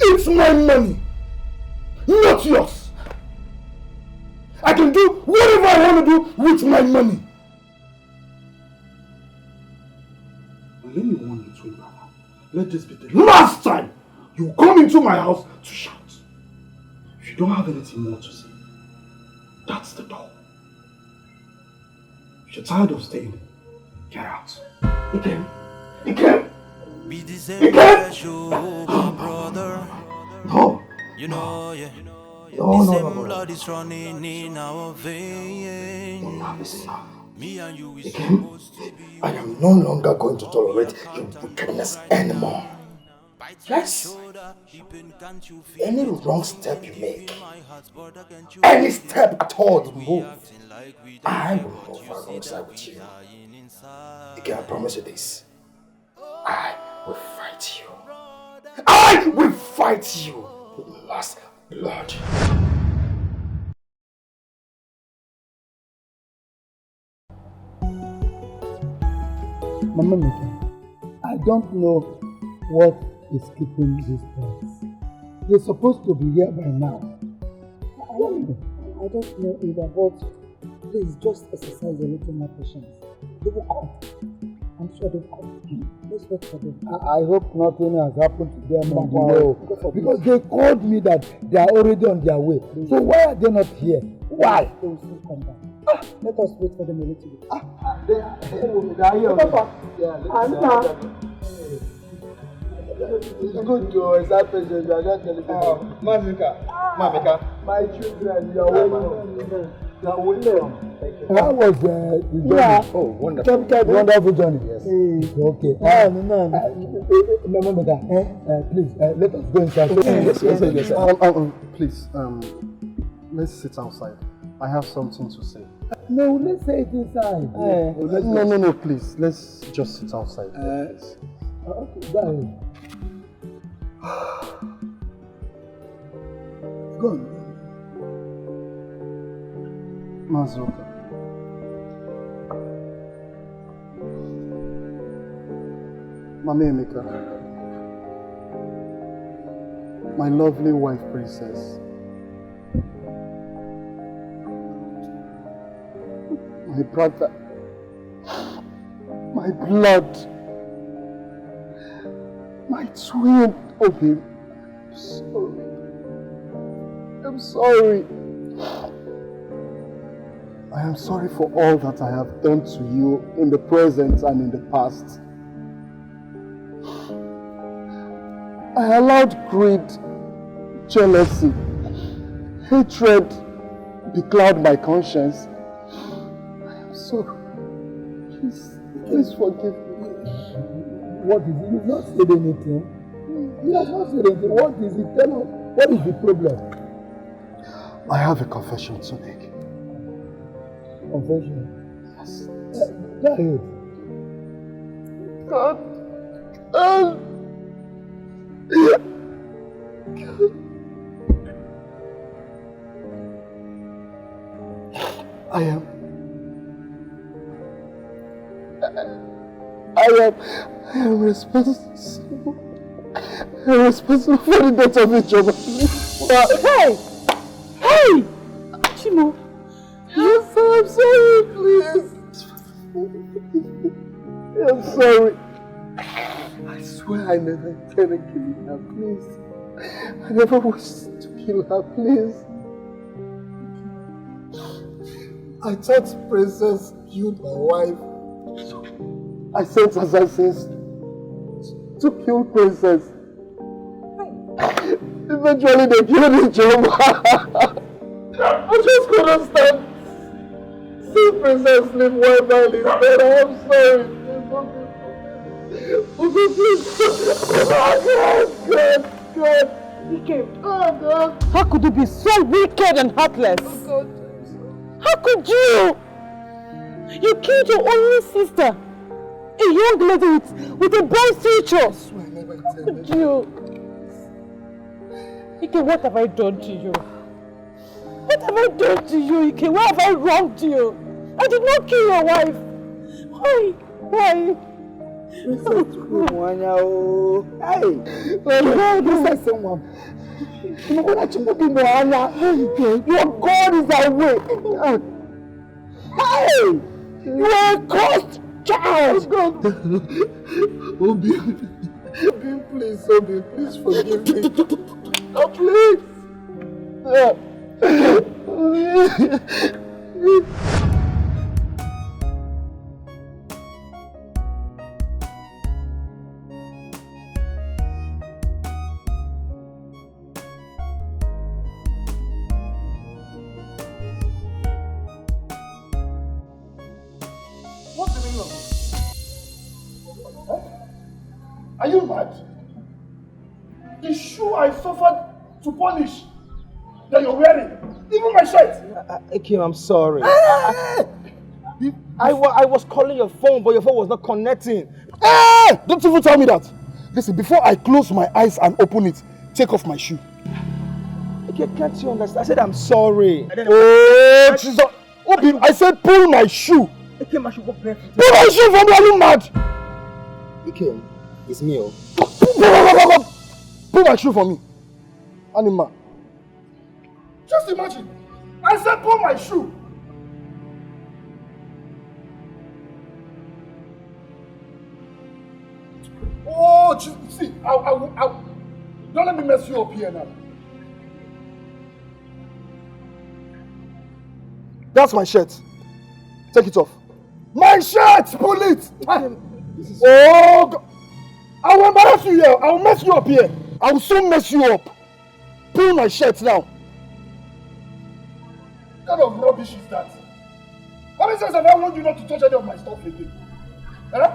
it's my money, not yours. I can do whatever I want to do with my money. But let me warn you, twin brother. Let this be the last time you come into my house to shout. If you don't have anything more to say, that's the door. If you're tired of staying, get out. Ikem! Ikem!
Be the same special, my brother.
No!
You know, yeah.
No.
Blood is running in our veins.
Enough is enough.
Me and you is
Ikem,
supposed to be.
I am no longer going to tolerate your wickedness anymore. Yes. Any wrong step you make, any step at all you move, I will move alongside with you. Ikem, I promise you this. I will fight you. I will fight you with last blood.
Mama Mika, I don't know what is keeping these boys. They're supposed to be here by now.
I don't know either, but please just exercise a little more patience. They will come. I'm sure they'll come. Let's wait for them.
I hope nothing has happened to them on the way. Because they called me that they are already on their way. So why are they not here? Why?
They will soon come back. Let us wait for them a little bit.
They are here. It's good to exert patience. You are just telling people. Mamika, my children, you are welcome. You are welcome. How was the journey?
Yeah.
Oh, wonderful. Wonderful journey, yes. Okay. Please, let us go inside.
Yes. Please, let's sit outside. I have something to say.
No, let's say it inside.
No, please. Let's just sit outside.
Okay, go ahead. Go on.
Mazuka. Mama Emeka. My lovely wife, princess. My brother. My blood. My twin. Okay. I'm sorry. I am sorry for all that I have done to you in the present and in the past. I allowed greed, jealousy, hatred becloud my conscience. I am sorry. Please forgive me.
What is it? You've not said anything. You have not said anything. What is it? Tell us. What is the problem?
I have a confession to make.
Confession?
Yes.
Go ahead.
God. I am responsible. I'm responsible for the death of each other.
Hey, Chimo.
Yes, I'm sorry, please. I'm sorry. I swear I never intended killing her, please. I never wished to kill her, please. I thought Princess killed my wife. So I sent assassins to kill Princess. Eventually they killed each other. I just couldn't stand. See Princess sleep well by this bed. I'm sorry. God.
Dikeh, how could you be so wicked and heartless? How could you? You killed your only sister, a young lady with a bright future. How could you? Dikeh, what have I done to you? What have I done to you, Dikeh? What have I wronged you? I did not kill your wife. Why? Why?
Princess Mwanya, oh. Hey! Princess Mwanya. Your God is away. Hey! You are a cursed child!
Obi, please, Obi, please forgive me. Oh, please! What's the meaning of this? Huh? Are you mad? The shoe I suffered to punish that you're wearing, even my shirt.
Kim, I'm sorry. I was calling your phone, but your phone was not connecting.
Hey! Don't even tell me that. Listen, before I close my eyes and open it, take off my shoe.
Can't you understand? I said I'm sorry.
Oh, Jesus. Obi, I said pull my shoe.
Kim, I should go barefoot.
Pull my shoe from me, are you mad?
Kim, it's me.
Pull my shoe for me. Anima. Just imagine. I said pull my shoe. Oh, see, don't let me mess you up here now. That's my shirt. Take it off. My shirt! Pull it! Oh, God. I will embarrass you here. I will mess you up here. I will soon mess you up. Pull my shirt now. What kind of rubbish is that? How many times have I warned you not to touch any of my stuff again? Huh?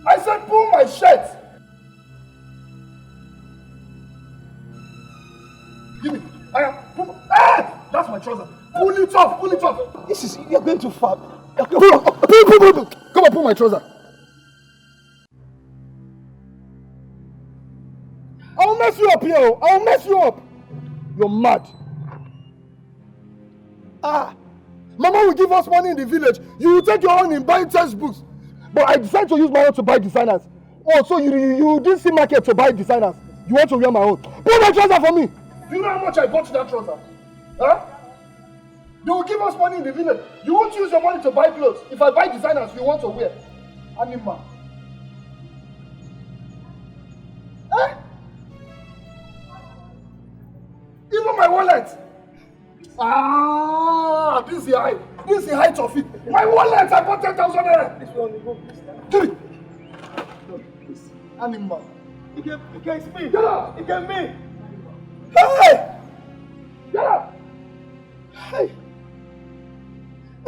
I said pull my shirt. Give me. That's my trouser. Pull it off. Pull it off.
You're going too far.
Pull. Come on, pull my trouser. I'll mess you up here. I'll mess you up. You're mad. Mama will give us money in the village. You will take your own in buying textbooks. But I decided to use my own to buy designers. Oh, so you didn't see market to buy designers. You want to wear my own. Pull my trouser for me. Do you know how much I bought that trouser? Huh? They will give us money in the village. You won't use your money to buy clothes. If I buy designers you want to wear. Anima. Eh? Even my wallet. This is the height. This is the height of it. My wallet, I bought 10,000 naira. This one, give it. No, please. Anima. It can me. Get up. It can me. Hey! Get up. Hey!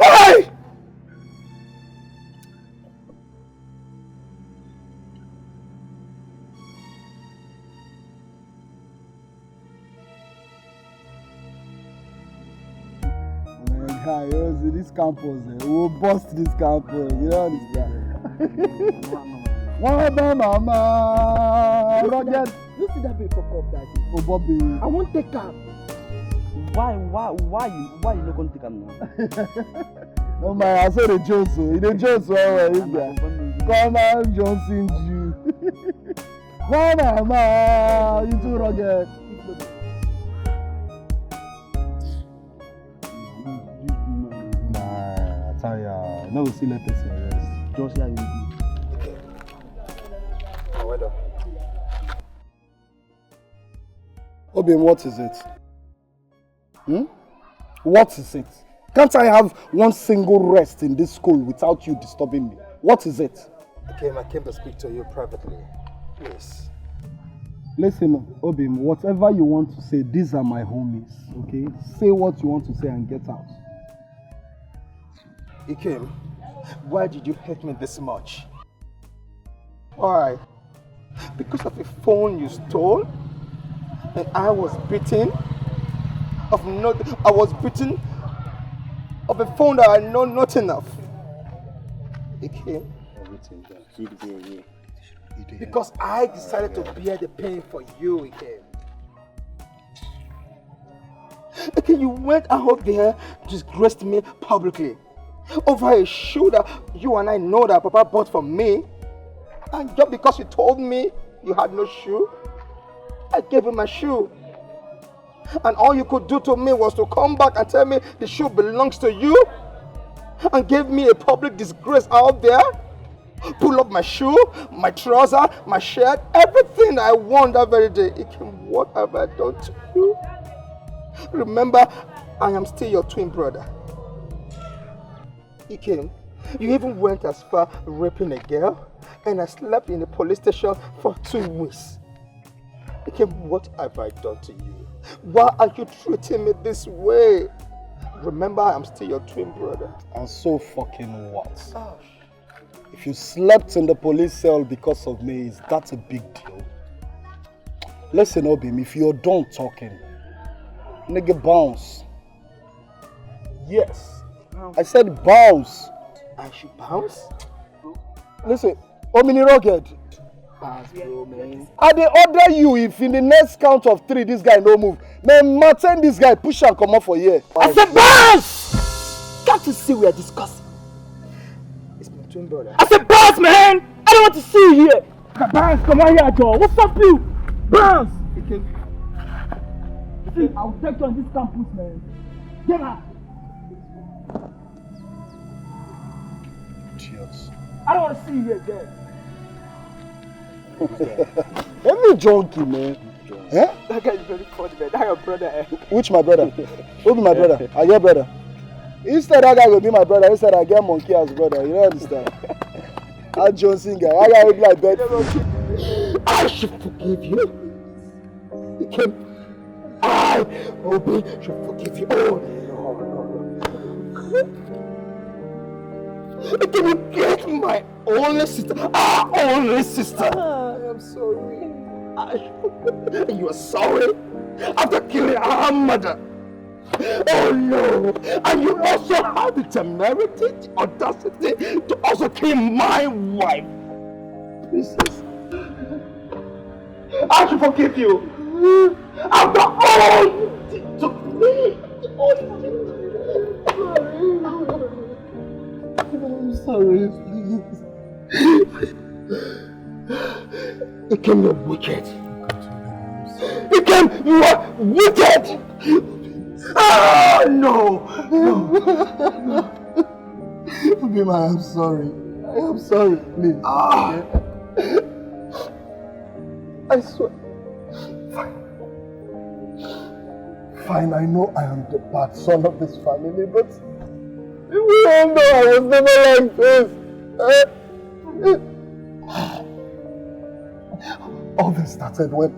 Hey!
This campus, we will bust this campus, you understand? Mama, Roger.
You see that big fuck up, Daddy?
Oh, Bobby.
I won't take him.
Why you not going to take him now? No, man, I saw the Jones, the Jones, come on, Johnson, you. Mama, you too, Roger. No, we still let us rest. Just like you do.
Oh, well done. Obin, what is it? What is it? Can't I have one single rest in this school without you disturbing me? What is it?
I came to speak to you privately. Please.
Listen, Obim, whatever you want to say, these are my homies, okay? Say what you want to say and get out.
Ikem, why did you hate me this much? Why? Because of a phone you stole? And I was beaten? I was beaten of a phone that I know nothing of. Ikem. Because I decided to bear the pain for you, Ikem. Okay, you went out there, disgraced me publicly over a shoe that you and I know that Papa bought for me. And just because you told me you had no shoe, I gave you my shoe. And all you could do to me was to come back and tell me the shoe belongs to you and gave me a public disgrace out there. Pull up my shoe, my trouser, my shirt, everything I won that very day. Ikem, what have I done to you? Remember, I am still your twin brother. Ikem, you even went as far raping a girl, and I slept in the police station for 2 weeks. Ikem, what have I done to you? Why are you treating me this way? Remember, I am still your twin brother.
And so fucking what? Gosh. If you slept in the police cell because of me, is that a big deal? Listen, Obim, if you're done talking, nigga, bounce. Yes. I said bounce.
I should bounce?
Listen, Omini Rocket.
Bounce, bro, man.
I dey order you if in the next count of 3 this guy no move. Man, Martin, this guy push and come up for here.
I said bounce! Can't you see we are discussing? It's my twin brother. I said bounce, man! I don't want to see you here.
Bounce, come on here, Joe. What's up, you? Bounce!
I'll take you on this campus, man. Get out!
Idiots.
I don't want to see you here again.
Let me junkie, man. Eh?
That guy is very funny, man. That's your brother, eh?
Which my brother? Who be my brother? I get brother. Instead that guy will be my brother, instead I get monkey as brother. You don't understand? I'm Johnson guy. I got to be like that.
I should forgive you. I, Obi, should forgive you. Oh, no. Can you get my only sister? Our only sister. I am sorry. You are sorry? After killing our mother? Oh no! And you also have the temerity, the audacity to also kill my wife. Princess, I should forgive you. After all you did to me. I'm sorry, please. Ikem, you're wicked. Ikem, you are wicked! Oh, no!
Bima, I'm sorry. I am sorry, please.
I swear.
Fine, I know I am the bad son of this family, but you all know I was never like this. All this started when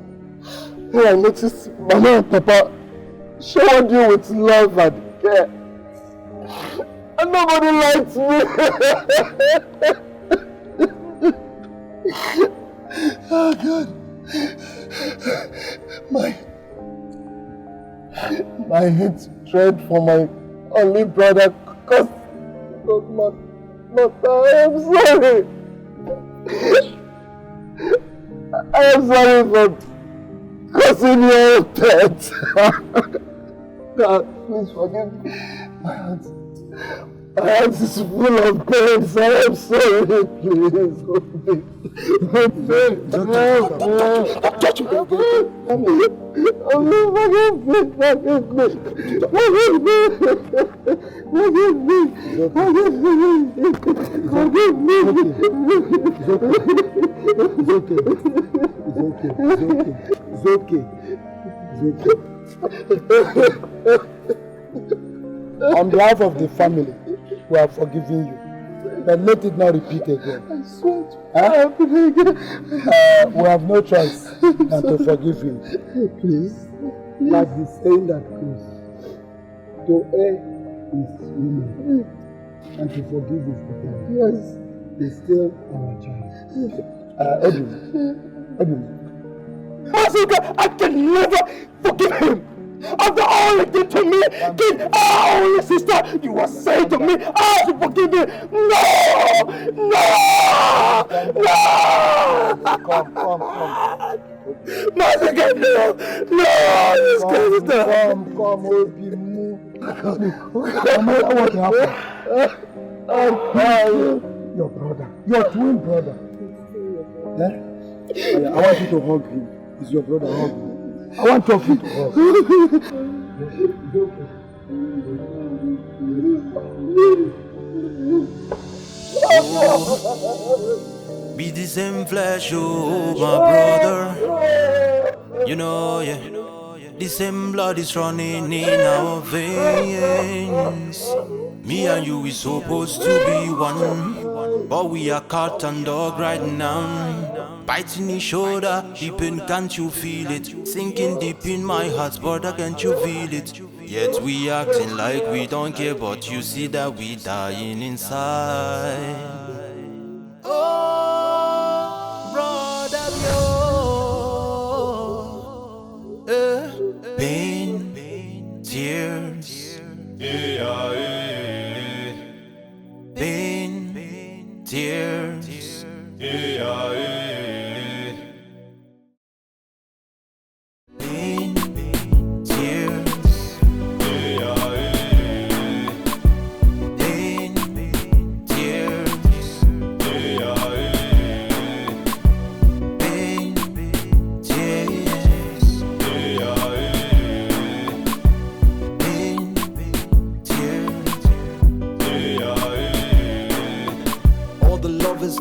I noticed Mama and Papa showered you with love and care. And nobody liked me. Oh God. My hatred for my only brother caused my I am sorry. I am sorry for causing your death. God, please forgive me. My heart is full of pain, so I am sorry, please. Don't touch me again. Forgive me. It's okay. On behalf of the family, we are forgiving you. But let it not repeat again.
I swear to
We have no choice than to forgive him. Please, like the saying that goes, to err is human, and to forgive is divine. Yes. He's still our child. Edwin. I can never forgive him. After all he did to me, kid, our only sister, you were saying to me, I should forgive him. No! Come. Massacre, no! This sister. Come, Obi, move. No matter what happened. Your brother, your twin brother. Eh? I want you to hug him. He's your brother, hug him. I want to hug him.
Be the same flesh, oh my brother. You know, yeah. The same blood is running in our veins. Me and you is supposed to be one, but we are cat and dog right now. Biting each shoulder, deep in, can't you feel it? Sinking deep in my heart, brother, can't you feel it? Yet we acting like we don't care, but you see that we dying inside. Oh, brother, pain, tears, pain, tears,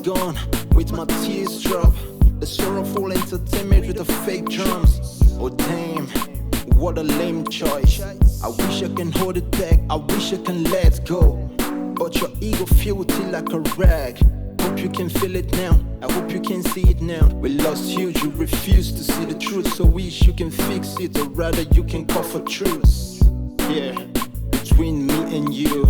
gone with my tears drop. The sorrowful entertainment with the fake drums. Oh damn, what a lame choice. I wish I can hold it back, I wish I can let go, but your ego feels it like a rag. Hope you can feel it now, I hope you can see it now. We lost you refuse to see the truth, so wish you can fix it, or rather you can call for truth. Yeah, between me and you,